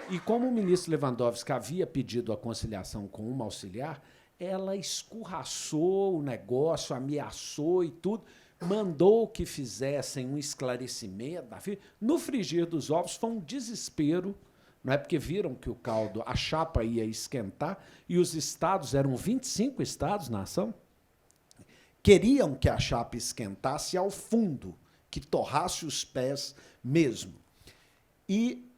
E como o ministro Lewandowski havia pedido a conciliação com uma auxiliar, ela escorraçou o negócio, ameaçou e tudo, mandou que fizessem um esclarecimento da fita. No frigir dos ovos foi um desespero, não é? Porque viram que o caldo, a chapa ia esquentar, e os estados, eram 25 estados na ação, queriam que a chapa esquentasse ao fundo, que torrasse os pés mesmo. E,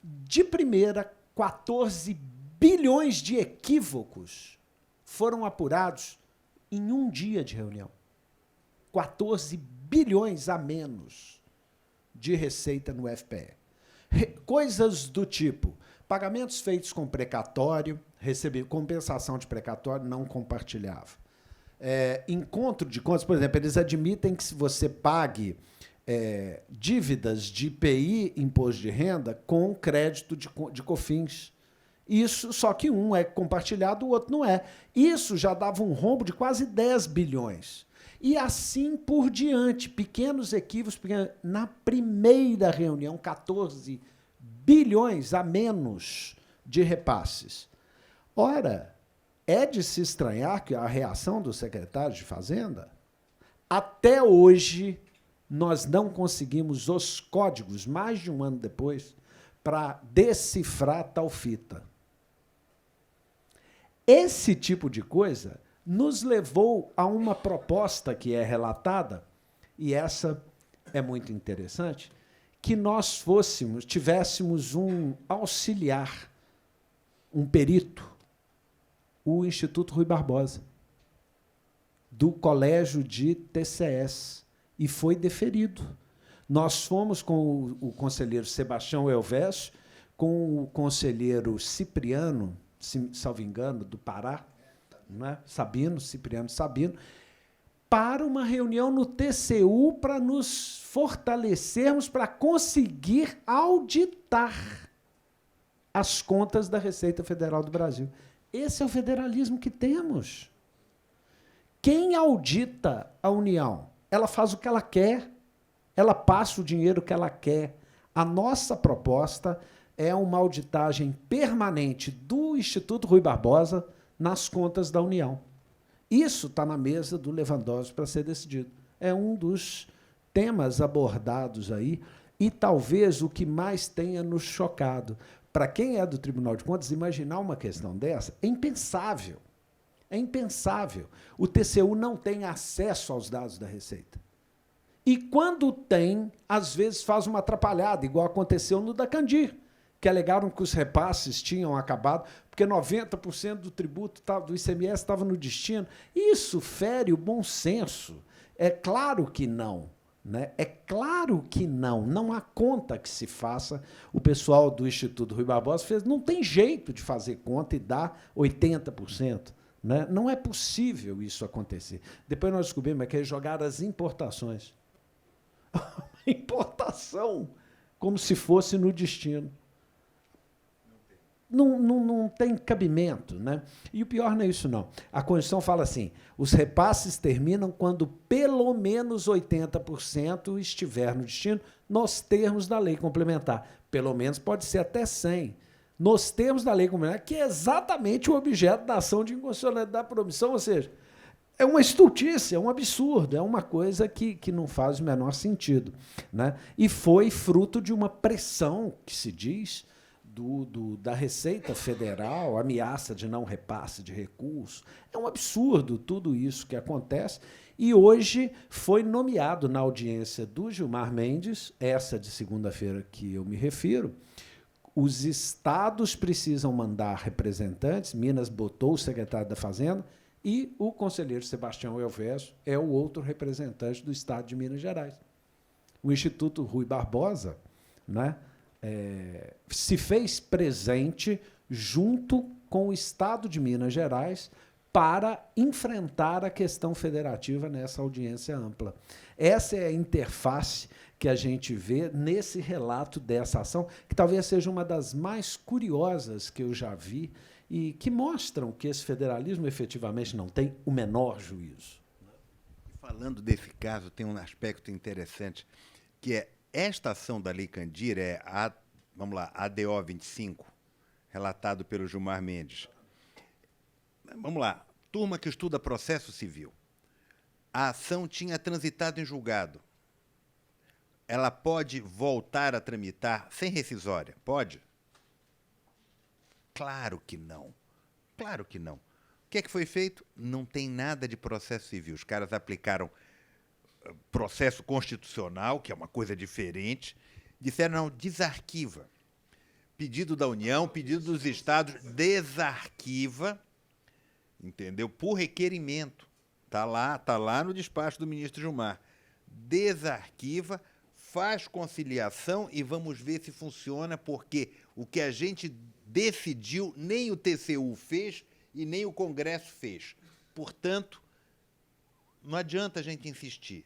de primeira, 14 bilhões de equívocos foram apurados em um dia de reunião. 14 bilhões a menos de receita no FPE. Coisas do tipo, pagamentos feitos com precatório, receber compensação de precatório, não compartilhava. Encontro de contas, por exemplo, eles admitem que se você pague dívidas de IPI, imposto de renda, com crédito de COFINS. Isso, só que um é compartilhado, o outro não é. Isso já dava um rombo de quase 10 bilhões. E assim por diante, pequenos equívocos. Na primeira reunião, 14 bilhões a menos de repasses. Ora, é de se estranhar que a reação do secretário de Fazenda, até hoje, nós não conseguimos os códigos, mais de um ano depois, para decifrar tal fita. Esse tipo de coisa nos levou a uma proposta que é relatada, e essa é muito interessante, que nós tivéssemos um auxiliar, um perito, o Instituto Rui Barbosa, do Colégio de TCS, e foi deferido. Nós fomos com o conselheiro Sebastião Elvésio, com o conselheiro Cipriano, salvo engano, do Pará, não é? Cipriano Sabino, para uma reunião no TCU para nos fortalecermos para conseguir auditar as contas da Receita Federal do Brasil. Esse é o federalismo que temos. Quem audita a União? Ela faz o que ela quer, ela passa o dinheiro que ela quer. A nossa proposta é uma auditagem permanente do Instituto Rui Barbosa nas contas da União. Isso está na mesa do Lewandowski para ser decidido. É um dos temas abordados aí e talvez o que mais tenha nos chocado. Para quem é do Tribunal de Contas, imaginar uma questão dessa é impensável. É impensável. O TCU não tem acesso aos dados da Receita. E, quando tem, às vezes faz uma atrapalhada, igual aconteceu no da Candir, que alegaram que os repasses tinham acabado, porque 90% do tributo do ICMS estava no destino. Isso fere o bom senso. É claro que não. Né? É claro que não. Não há conta que se faça. O pessoal do Instituto Rui Barbosa fez. Não tem jeito de fazer conta e dar 80%. Né? Não é possível isso acontecer. Depois nós descobrimos que eles jogaram as importações. Importação, como se fosse no destino. Não tem cabimento. Né? E o pior não é isso, não. A Constituição fala assim, os repasses terminam quando pelo menos 80% estiver no destino, nos termos da lei complementar. Pelo menos pode ser até 100%. Nos termos da lei complementar, que é exatamente o objeto da ação de inconstitucionalidade por omissão, ou seja, é uma estultice, é um absurdo, é uma coisa que não faz o menor sentido. Né? E foi fruto de uma pressão, que se diz, da Receita Federal, ameaça de não repasse de recursos. É um absurdo tudo isso que acontece. E hoje foi nomeado na audiência do Gilmar Mendes, essa de segunda-feira que eu me refiro, os estados precisam mandar representantes, Minas botou o secretário da Fazenda, e o conselheiro Sebastião Elvésio é o outro representante do estado de Minas Gerais. O Instituto Rui Barbosa, né, se fez presente junto com o estado de Minas Gerais para enfrentar a questão federativa nessa audiência ampla. Essa é a interface que a gente vê nesse relato dessa ação, que talvez seja uma das mais curiosas que eu já vi e que mostram que esse federalismo efetivamente não tem o menor juízo. Falando desse caso, tem um aspecto interessante, que é esta ação da Lei Candir, vamos lá, ADO 25, relatado pelo Gilmar Mendes. Vamos lá, turma que estuda processo civil. A ação tinha transitado em julgado. Ela pode voltar a tramitar sem rescisória? Pode? Claro que não. Claro que não. O que é que foi feito? Não tem nada de processo civil. Os caras aplicaram processo constitucional, que é uma coisa diferente. Disseram, não, desarquiva. Pedido da União, pedido dos estados, desarquiva, entendeu? Por requerimento. Está lá no despacho do ministro Gilmar. Desarquiva, faz conciliação e vamos ver se funciona, porque o que a gente decidiu, nem o TCU fez e nem o Congresso fez. Portanto, não adianta a gente insistir.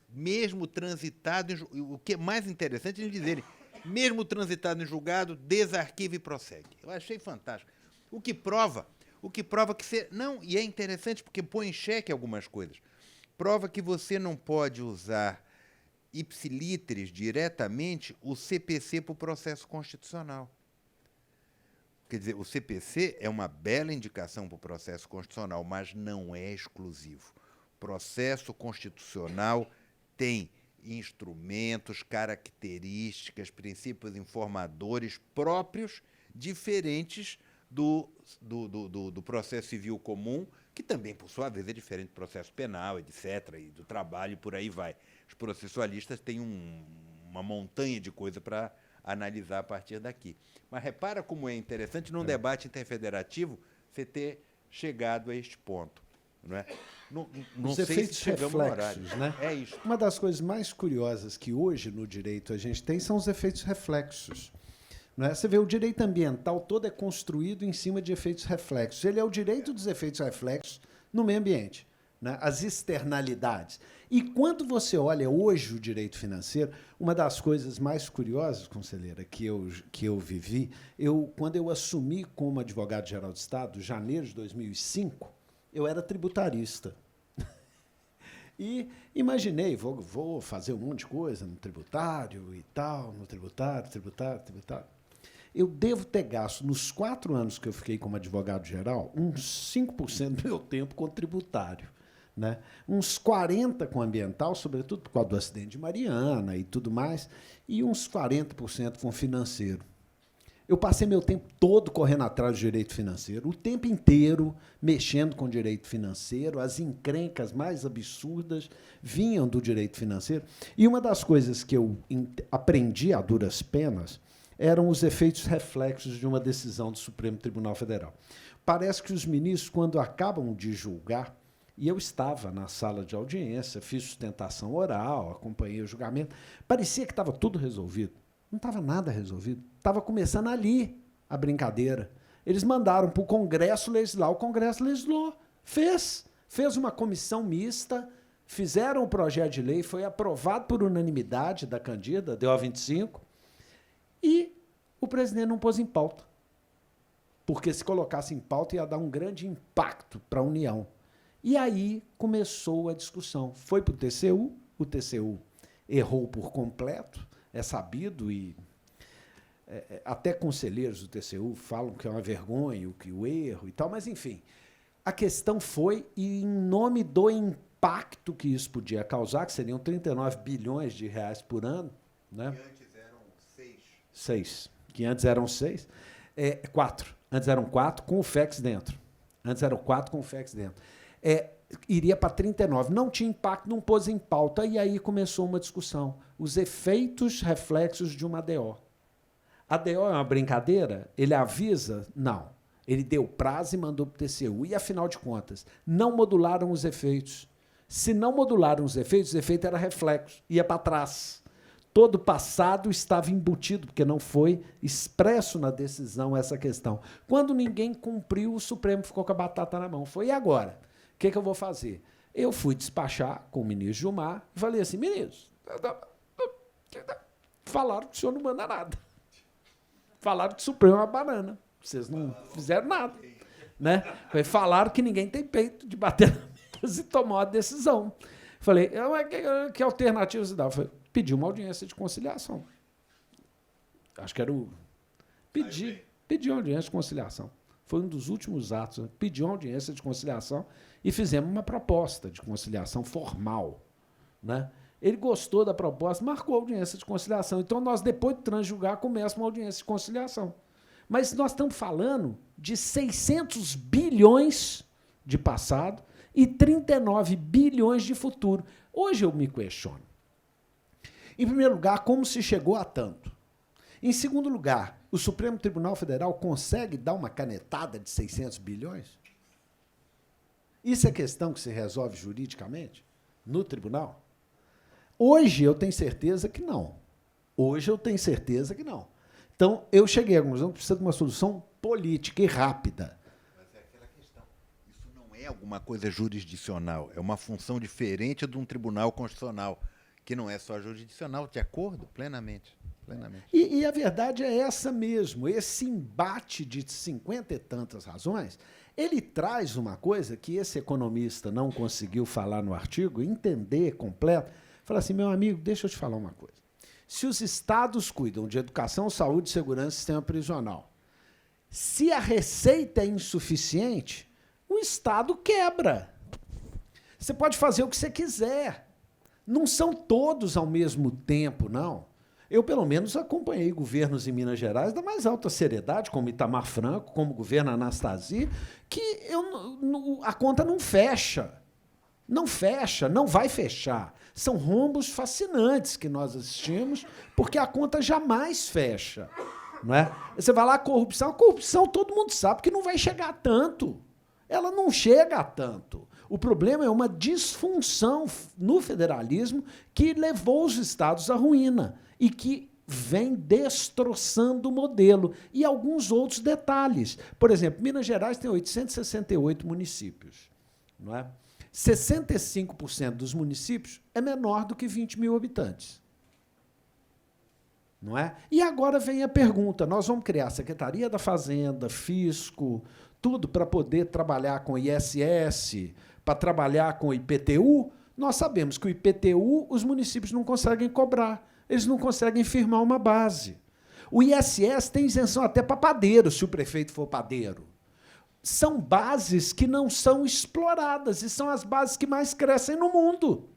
Mesmo transitado, o que é mais interessante é eles dizerem, mesmo transitado em julgado, desarquiva e prossegue. Eu achei fantástico. O que prova que você... Não, e é interessante porque põe em xeque algumas coisas. Prova que você não pode usar ipsiliteris diretamente o CPC para o processo constitucional. Quer dizer, o CPC é uma bela indicação para o processo constitucional, mas não é exclusivo. O processo constitucional tem instrumentos, características, princípios informadores próprios, diferentes do processo civil comum, que também, por sua vez, é diferente do processo penal, etc., e do trabalho, e por aí vai. Os processualistas têm uma montanha de coisa para analisar a partir daqui. Mas repara como é interessante, num debate interfederativo, você ter chegado a este ponto. Não é? Não Os sei se efeitos chegamos no horário. reflexos, né? É isso. Uma das coisas mais curiosas que hoje no direito a gente tem são os efeitos reflexos. Não é? Você vê, o direito ambiental todo é construído em cima de efeitos reflexos. Ele é o direito dos efeitos reflexos no meio ambiente, né? As externalidades. E quando você olha hoje o direito financeiro, uma das coisas mais curiosas, conselheira, que eu vivi, quando eu assumi como advogado-geral do Estado, em janeiro de 2005, eu era tributarista. E imaginei, vou fazer um monte de coisa no tributário e tal, no tributário. Eu devo ter gasto, nos 4 anos que eu fiquei como advogado-geral, uns 5% do meu tempo com tributário, né? Uns 40% com ambiental, sobretudo por causa do acidente de Mariana e tudo mais, e uns 40% com financeiro. Eu passei meu tempo todo correndo atrás do direito financeiro, o tempo inteiro mexendo com o direito financeiro, as encrencas mais absurdas vinham do direito financeiro. E uma das coisas que eu aprendi a duras penas eram os efeitos reflexos de uma decisão do Supremo Tribunal Federal. Parece que os ministros, quando acabam de julgar, e eu estava na sala de audiência, fiz sustentação oral, acompanhei o julgamento, parecia que estava tudo resolvido. Não estava nada resolvido. Estava começando ali a brincadeira. Eles mandaram para o Congresso legislar. O Congresso legislou. Fez uma comissão mista, fizeram o projeto de lei, foi aprovado por unanimidade da Candida, deu a 25, e o presidente não pôs em pauta. Porque se colocasse em pauta ia dar um grande impacto para a União. E aí começou a discussão. Foi para o TCU errou por completo, é sabido, e até conselheiros do TCU falam que é uma vergonha o erro e tal, mas, enfim, a questão foi, e em nome do impacto que isso podia causar, que seriam 39 bilhões de reais por ano, né? Que antes eram 6. 6. Que antes eram 6. 4. Antes eram 4 com o FEX dentro. Iria para 39. Não tinha impacto, não pôs em pauta, e aí começou uma discussão. Os efeitos reflexos de uma ADO. A ADO é uma brincadeira? Ele avisa? Não. Ele deu prazo e mandou para o TCU. E, afinal de contas, não modularam os efeitos. Se não modularam os efeitos, o efeito era reflexo, ia para trás. Todo o passado estava embutido, porque não foi expresso na decisão essa questão. Quando ninguém cumpriu, o Supremo ficou com a batata na mão. Foi, e agora? O que eu vou fazer? Eu fui despachar com o ministro Gilmar e falei assim, ministro, falaram que o senhor não manda nada. Falaram que o Supremo é uma banana. Vocês não fizeram nada. Né? Falaram que ninguém tem peito de bater na mesa e tomar uma decisão. Falei, que alternativa você dá? Falei, pedi uma audiência de conciliação. Acho que era o... Pedi uma audiência de conciliação. Foi um dos últimos atos. Né? Pedi uma audiência de conciliação e fizemos uma proposta de conciliação formal. Né? Ele gostou da proposta, marcou a audiência de conciliação. Então, nós, depois de transjulgar, começa uma audiência de conciliação. Mas nós estamos falando de 600 bilhões de passado e 39 bilhões de futuro. Hoje eu me questiono. Em primeiro lugar, como se chegou a tanto? Em segundo lugar, o Supremo Tribunal Federal consegue dar uma canetada de 600 bilhões? Isso é questão que se resolve juridicamente no tribunal? Hoje eu tenho certeza que não. Então, eu cheguei à conclusão que precisa de uma solução política e rápida. Mas é aquela questão. Isso não é alguma coisa jurisdicional. É uma função diferente de um tribunal constitucional, que não é só jurisdicional, de acordo? Plenamente. E a verdade é essa mesmo. Esse embate de 50 e tantas razões, ele traz uma coisa que esse economista não conseguiu falar no artigo, entender completo. Fala assim, meu amigo, deixa eu te falar uma coisa. Se os estados cuidam de educação, saúde, segurança e sistema prisional, se a receita é insuficiente, o Estado quebra. Você pode fazer o que você quiser. Não são todos ao mesmo tempo, não. Eu, pelo menos, acompanhei governos em Minas Gerais da mais alta seriedade, como Itamar Franco, como o governo Anastasia, que a conta não fecha. Não fecha, não vai fechar. São rombos fascinantes que nós assistimos, porque a conta jamais fecha. Não é? Você vai lá, a corrupção todo mundo sabe que não vai chegar a tanto. Ela não chega a tanto. O problema é uma disfunção no federalismo que levou os estados à ruína e que vem destroçando o modelo. E alguns outros detalhes. Por exemplo, Minas Gerais tem 868 municípios. Não é? 65% dos municípios é menor do que 20 mil habitantes. Não é? E agora vem a pergunta, nós vamos criar a Secretaria da Fazenda, Fisco, tudo para poder trabalhar com ISS, para trabalhar com IPTU. Nós sabemos que o IPTU os municípios não conseguem cobrar, eles não conseguem firmar uma base. O ISS tem isenção até para padeiro, se o prefeito for padeiro. São bases que não são exploradas e são as bases que mais crescem no mundo,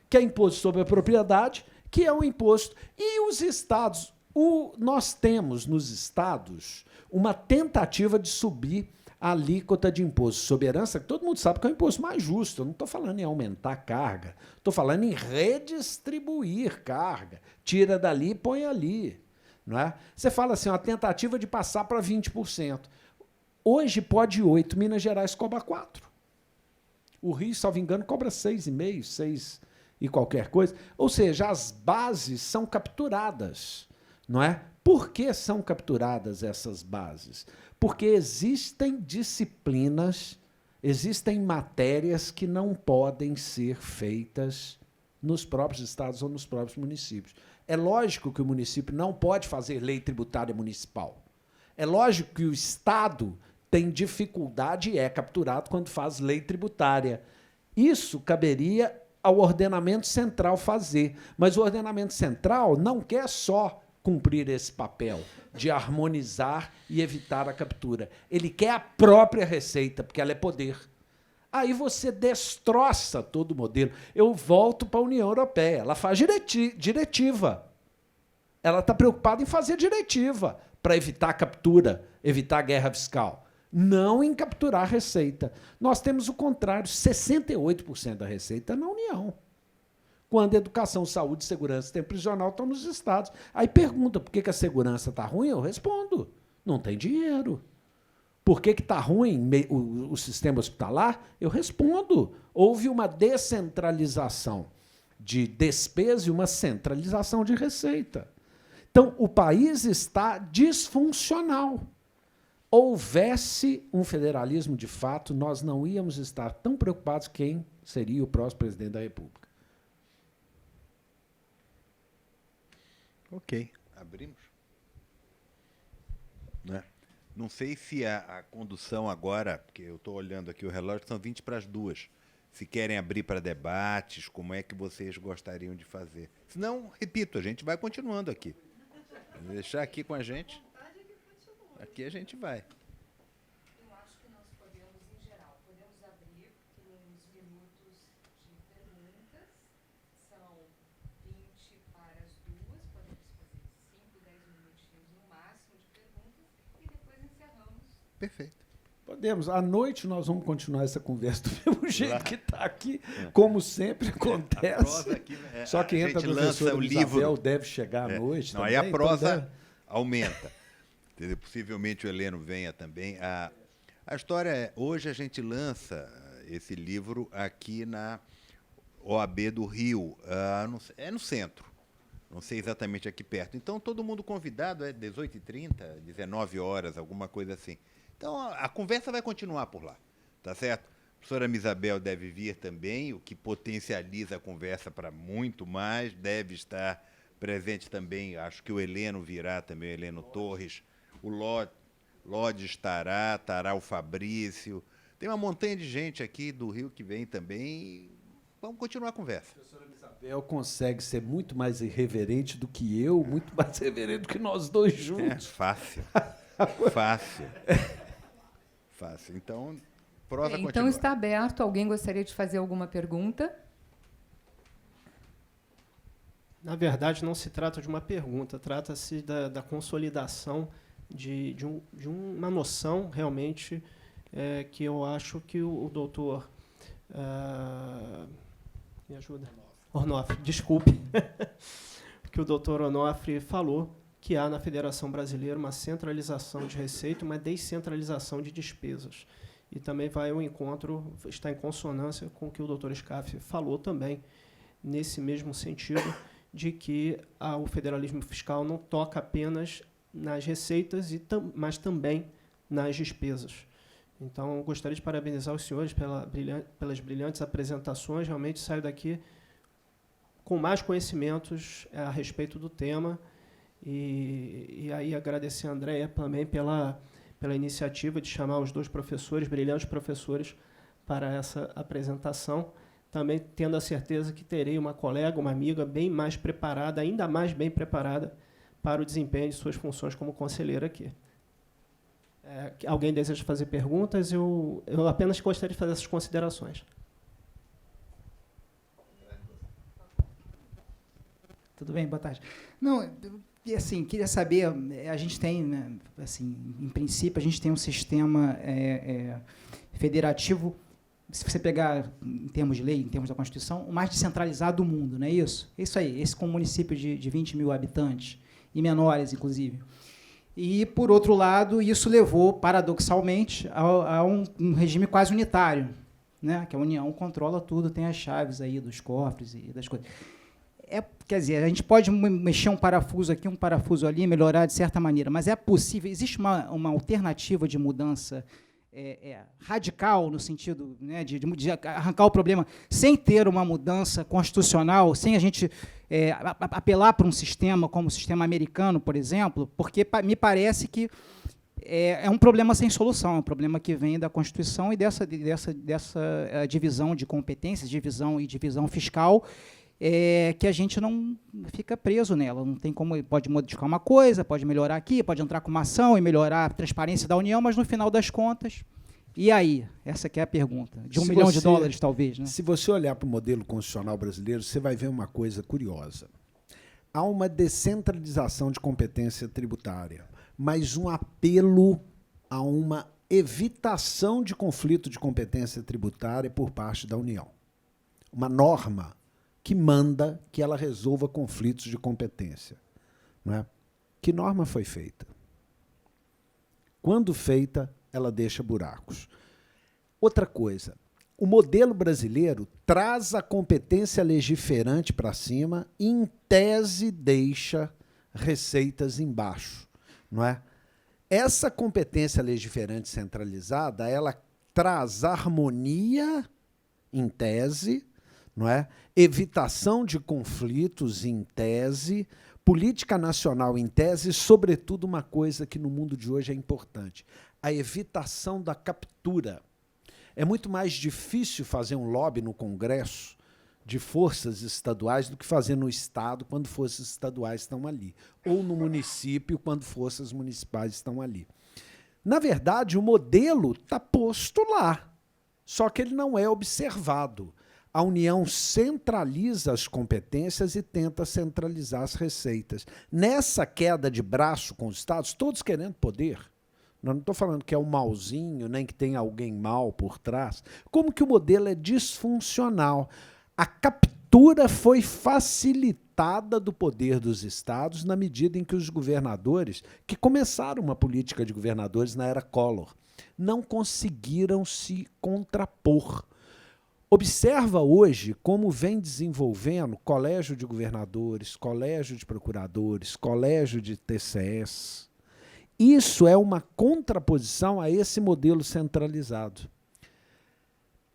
que é imposto sobre a propriedade, que é um imposto. E os estados, nós temos nos estados uma tentativa de subir a alíquota de imposto sobre herança, que todo mundo sabe que é o imposto mais justo. Eu não estou falando em aumentar a carga, estou falando em redistribuir carga. Tira dali e põe ali. Não é? Você fala assim, uma tentativa de passar para 20%. Hoje pode 8%, Minas Gerais cobra 4%. O Rio, salvo engano, cobra 6,5%, 6% e qualquer coisa. Ou seja, as bases são capturadas. Não é? Por que são capturadas essas bases? Porque existem disciplinas, existem matérias que não podem ser feitas nos próprios estados ou nos próprios municípios. É lógico que o município não pode fazer lei tributária municipal. É lógico que o Estado tem dificuldade e é capturado quando faz lei tributária. Isso caberia ao ordenamento central fazer. Mas o ordenamento central não quer só cumprir esse papel de harmonizar e evitar a captura. Ele quer a própria Receita, porque ela é poder. Aí você destroça todo o modelo. Eu volto para a União Europeia. Ela faz diretiva. Ela está preocupada em fazer diretiva para evitar a captura, evitar a guerra fiscal. Não em capturar a Receita. Nós temos o contrário, 68% da Receita na União. Quando educação, saúde, segurança e sistema prisional estão nos estados. Aí pergunta, por que a segurança está ruim? Eu respondo, não tem dinheiro. Por que está ruim o sistema hospitalar? Eu respondo, houve uma descentralização de despesa e uma centralização de receita. Então, o país está disfuncional. Houvesse um federalismo de fato, nós não íamos estar tão preocupados quem seria o próximo presidente da República. Ok, abrimos. Né? Não sei se a condução agora, porque eu estou olhando aqui o relógio, são 20 para as 2. Se querem abrir para debates, como é que vocês gostariam de fazer? Se não, repito, a gente vai continuando aqui. Vou deixar aqui com a gente. Aqui a gente vai. Eu acho que nós podemos, em geral, podemos abrir por uns minutos de perguntas. São 20 para as 2, podemos fazer 5, 10 minutinhos no máximo de perguntas e depois encerramos. Perfeito. Podemos. À noite nós vamos continuar essa conversa do mesmo jeito que está aqui, como sempre acontece. Aqui, só que entra a professora Isabel, deve chegar à noite. Não, também, aí a prosa então aumenta. Possivelmente o Heleno venha também. A história é, hoje a gente lança esse livro aqui na OAB do Rio, é no centro, não sei exatamente aqui perto. Então, todo mundo convidado, é 18h30, 19 horas, alguma coisa assim. Então, a conversa vai continuar por lá, tá certo? A professora Isabel deve vir também, o que potencializa a conversa para muito mais, deve estar presente também, acho que o Heleno virá também, o Heleno Torres, o Lodi estará o Fabrício. Tem uma montanha de gente aqui do Rio que vem também. Vamos continuar a conversa. A professora Isabel consegue ser muito mais irreverente do que eu, muito mais irreverente do que nós dois juntos. Fácil. Fácil. Então, prosa continua. Então está aberto. Alguém gostaria de fazer alguma pergunta? Na verdade, não se trata de uma pergunta, trata-se da consolidação de uma noção, realmente, que eu acho que o doutor... me ajuda? Onofre, desculpe. Que o doutor Onofre falou que há na Federação Brasileira uma centralização de receita e uma descentralização de despesas. e também vai ao encontro, está em consonância com o que o Dr. Scaff falou também, nesse mesmo sentido, de que o federalismo fiscal não toca apenas nas receitas, mas também nas despesas. Então, gostaria de parabenizar os senhores pelas brilhantes apresentações. Realmente saio daqui com mais conhecimentos a respeito do tema. E aí agradecer a Andréia também pela iniciativa de chamar os 2 professores, brilhantes professores, para essa apresentação. Também tendo a certeza que terei uma colega, uma amiga bem mais preparada, ainda mais bem preparada, para o desempenho de suas funções como conselheira aqui. Alguém deseja fazer perguntas? Eu apenas gostaria de fazer essas considerações. Tudo bem? Boa tarde. Não, assim, queria saber, a gente tem, né, assim, em princípio, a gente tem um sistema federativo, se você pegar em termos de lei, em termos da Constituição, o mais descentralizado do mundo, não é isso? É isso aí, esse com um município de 20 mil habitantes, e menores, inclusive. E, por outro lado, isso levou, paradoxalmente, a um regime quase unitário, né? Que a União controla tudo, tem as chaves aí dos cofres e das coisas. Quer dizer, a gente pode mexer um parafuso aqui, um parafuso ali, melhorar de certa maneira, mas é possível, existe uma alternativa de mudança radical, no sentido, né, de arrancar o problema, sem ter uma mudança constitucional, sem a gente apelar para um sistema como o sistema americano, por exemplo, porque me parece que é um problema sem solução, é um problema que vem da Constituição e dessa divisão de competências, divisão fiscal, que a gente não fica preso nela. Não tem como, pode modificar uma coisa, pode melhorar aqui, pode entrar com uma ação e melhorar a transparência da União, mas, no final das contas, e aí? Essa que é a pergunta. De $1 milhão, talvez. Né? Se você olhar para o modelo constitucional brasileiro, você vai ver uma coisa curiosa. Há uma descentralização de competência tributária, mas um apelo a uma evitação de conflito de competência tributária por parte da União. Uma norma que manda que ela resolva conflitos de competência. Não é? Que norma foi feita? Quando feita, ela deixa buracos. Outra coisa, o modelo brasileiro traz a competência legiferante para cima e, em tese, deixa receitas embaixo. Não é? Essa competência legiferante centralizada, ela traz harmonia, em tese, não é? Evitação de conflitos, em tese, política nacional, em tese, e, sobretudo, uma coisa que no mundo de hoje é importante, a evitação da captura. É muito mais difícil fazer um lobby no Congresso de forças estaduais do que fazer no Estado quando forças estaduais estão ali, ou no município quando forças municipais estão ali. Na verdade, o modelo está posto lá, só que ele não é observado. A União centraliza as competências e tenta centralizar as receitas. Nessa queda de braço com os Estados, todos querendo poder. Eu não estou falando que é um malzinho, nem que tem alguém mal por trás. Como que o modelo é disfuncional? A captura foi facilitada do poder dos Estados na medida em que os governadores, que começaram uma política de governadores na era Collor, não conseguiram se contrapor. Observa hoje como vem desenvolvendo colégio de governadores, colégio de procuradores, colégio de TCS. Isso é uma contraposição a esse modelo centralizado.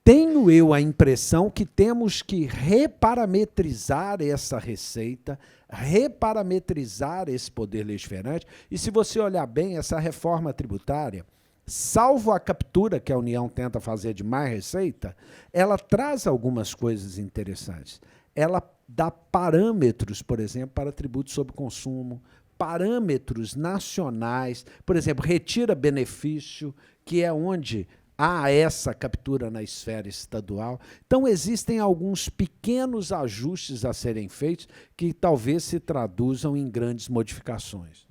Tenho eu a impressão que temos que reparametrizar essa receita, reparametrizar esse poder legiferante, e se você olhar bem, essa reforma tributária, salvo a captura que a União tenta fazer de mais receita, ela traz algumas coisas interessantes. Ela dá parâmetros, por exemplo, para tributos sobre consumo, parâmetros nacionais, por exemplo, retira benefício, que é onde há essa captura na esfera estadual. Então, existem alguns pequenos ajustes a serem feitos que talvez se traduzam em grandes modificações.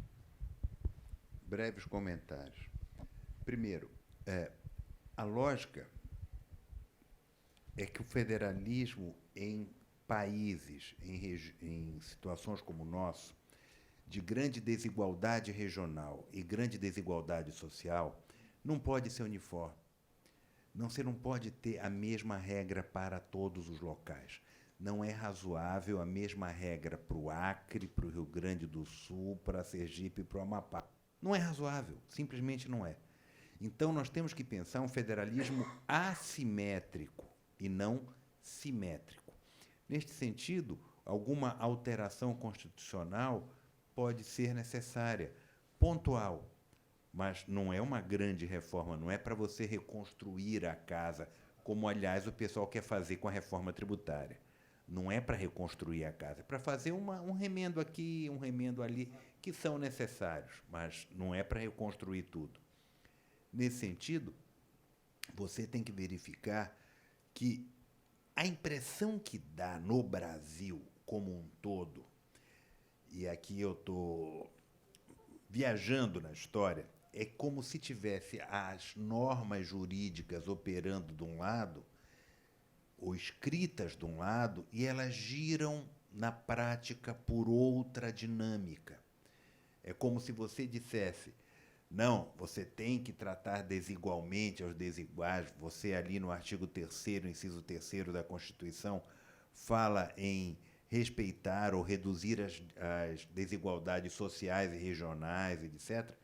Breves comentários. Primeiro, a lógica é que o federalismo em países, em situações como o nosso, de grande desigualdade regional e grande desigualdade social, não pode ser uniforme. Você não pode ter a mesma regra para todos os locais. Não é razoável a mesma regra para o Acre, para o Rio Grande do Sul, para Sergipe e para o Amapá. Não é razoável, simplesmente não é. Então, nós temos que pensar um federalismo assimétrico e não simétrico. Neste sentido, alguma alteração constitucional pode ser necessária, pontual, mas não é uma grande reforma, não é para você reconstruir a casa, como, aliás, o pessoal quer fazer com a reforma tributária. Não é para reconstruir a casa, é para fazer um remendo aqui, um remendo ali, que são necessários, mas não é para reconstruir tudo. Nesse sentido, você tem que verificar que a impressão que dá no Brasil como um todo, e aqui eu estou viajando na história, é como se tivesse as normas jurídicas operando de um lado, ou escritas de um lado, e elas giram na prática por outra dinâmica. É como se você dissesse: não, você tem que tratar desigualmente aos desiguais. Você, ali no artigo 3º, inciso 3º da Constituição, fala em respeitar ou reduzir as desigualdades sociais e regionais, etc.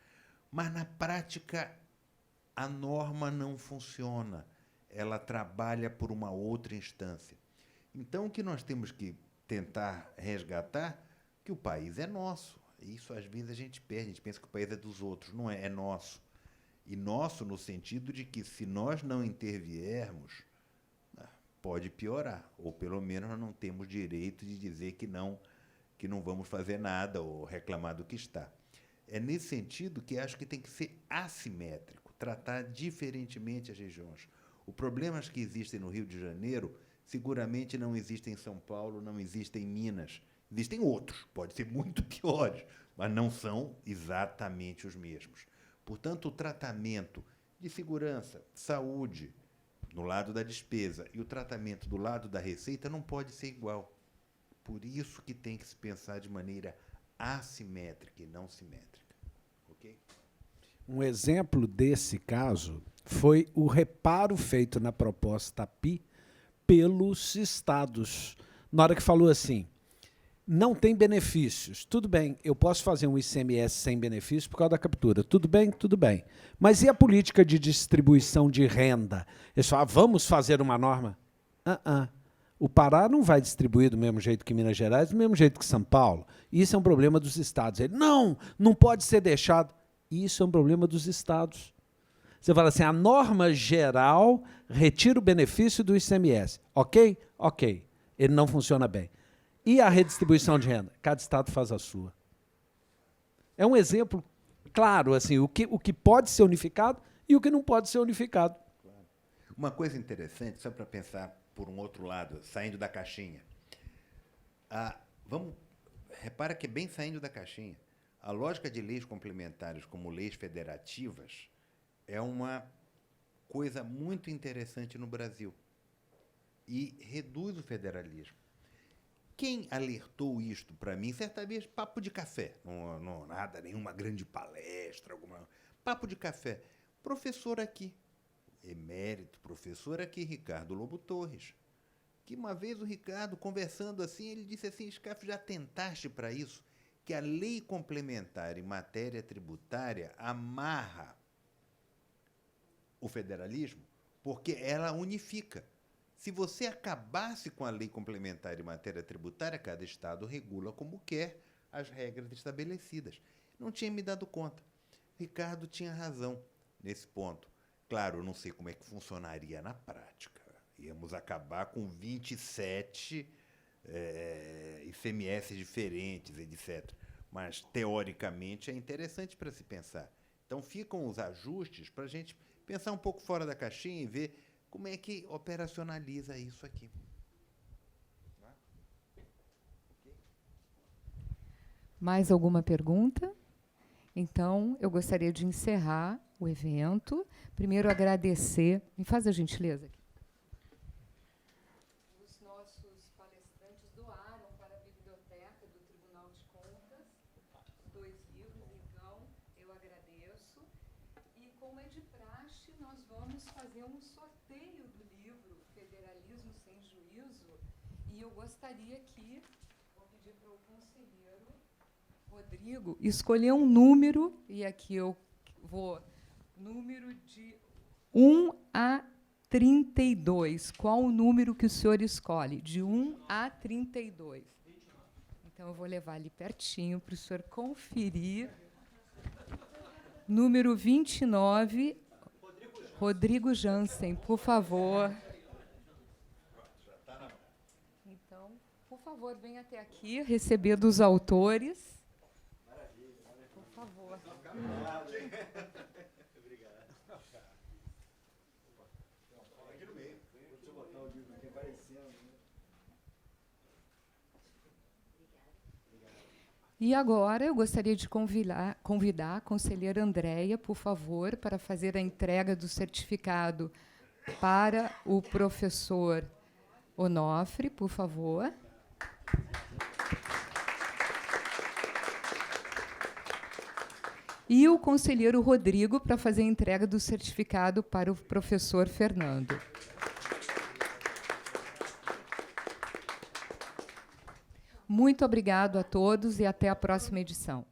Mas, na prática, a norma não funciona. Ela trabalha por uma outra instância. Então, o que nós temos que tentar resgatar é que o país é nosso. Isso, às vezes, a gente perde, a gente pensa que o país é dos outros. Não é, é nosso. E nosso no sentido de que, se nós não interviermos, pode piorar. Ou, pelo menos, nós não temos direito de dizer que não vamos fazer nada ou reclamar do que está. É nesse sentido que acho que tem que ser assimétrico, tratar diferentemente as regiões. Os problemas que existem no Rio de Janeiro seguramente não existem em São Paulo, não existem em Minas. Existem outros, podem ser muito piores, mas não são exatamente os mesmos. Portanto, o tratamento de segurança, saúde, no lado da despesa, e o tratamento do lado da receita não pode ser igual. Por isso que tem que se pensar de maneira assimétrica e não simétrica. Ok? Um exemplo desse caso foi o reparo feito na proposta API pelos estados. Na hora que falou assim, não tem benefícios. Tudo bem, eu posso fazer um ICMS sem benefícios por causa da captura. Tudo bem, tudo bem. Mas e a política de distribuição de renda? Eles falam, vamos fazer uma norma? O Pará não vai distribuir do mesmo jeito que Minas Gerais, do mesmo jeito que São Paulo. Isso é um problema dos estados. Ele, não pode ser deixado. Isso é um problema dos estados. Você fala assim, a norma geral retira o benefício do ICMS. Ok? Ok. Ele não funciona bem. E a redistribuição de renda? Cada estado faz a sua. É um exemplo claro, assim, o que pode ser unificado e o que não pode ser unificado. Uma coisa interessante, só para pensar por um outro lado, saindo da caixinha. Repara que é bem saindo da caixinha. A lógica de leis complementares como leis federativas é uma coisa muito interessante no Brasil e reduz o federalismo. Quem alertou isto para mim, certa vez, papo de café, não nada, nenhuma grande palestra, papo de café. Professor aqui, emérito professor aqui, Ricardo Lobo Torres, que uma vez o Ricardo, conversando assim, ele disse assim, Scaff, já tentaste para isso? Que a lei complementar em matéria tributária amarra o federalismo, porque ela unifica. Se você acabasse com a lei complementar em matéria tributária, cada estado regula como quer as regras estabelecidas. Não tinha me dado conta. Ricardo tinha razão nesse ponto. Claro, eu não sei como é que funcionaria na prática. Íamos acabar com 27 ICMS diferentes, etc. Mas, teoricamente, é interessante para se pensar. Então, ficam os ajustes para a gente pensar um pouco fora da caixinha e ver como é que operacionaliza isso aqui. Mais alguma pergunta? Então, eu gostaria de encerrar o evento. Primeiro, agradecer. Me faz a gentileza aqui. Os nossos palestrantes doaram para a biblioteca do Tribunal de Contas 2 livros, então eu agradeço. E como é de praxe, nós vamos fazer um sorteio do livro Federalismo Sem Juízo, e eu gostaria que, vou pedir para o conselheiro Rodrigo escolher um número, e aqui eu vou, número de 1 a 32. Qual o número que o senhor escolhe? De 1 a 32. Então, eu vou levar ali pertinho para o senhor conferir. Número 29, Rodrigo Jansen, por favor. Então, por favor, venha até aqui receber dos autores. Por favor. E agora eu gostaria de convidar a conselheira Andréia, por favor, para fazer a entrega do certificado para o professor Onofre, por favor. E o conselheiro Rodrigo para fazer a entrega do certificado para o professor Fernando. Muito obrigado a todos e até a próxima edição.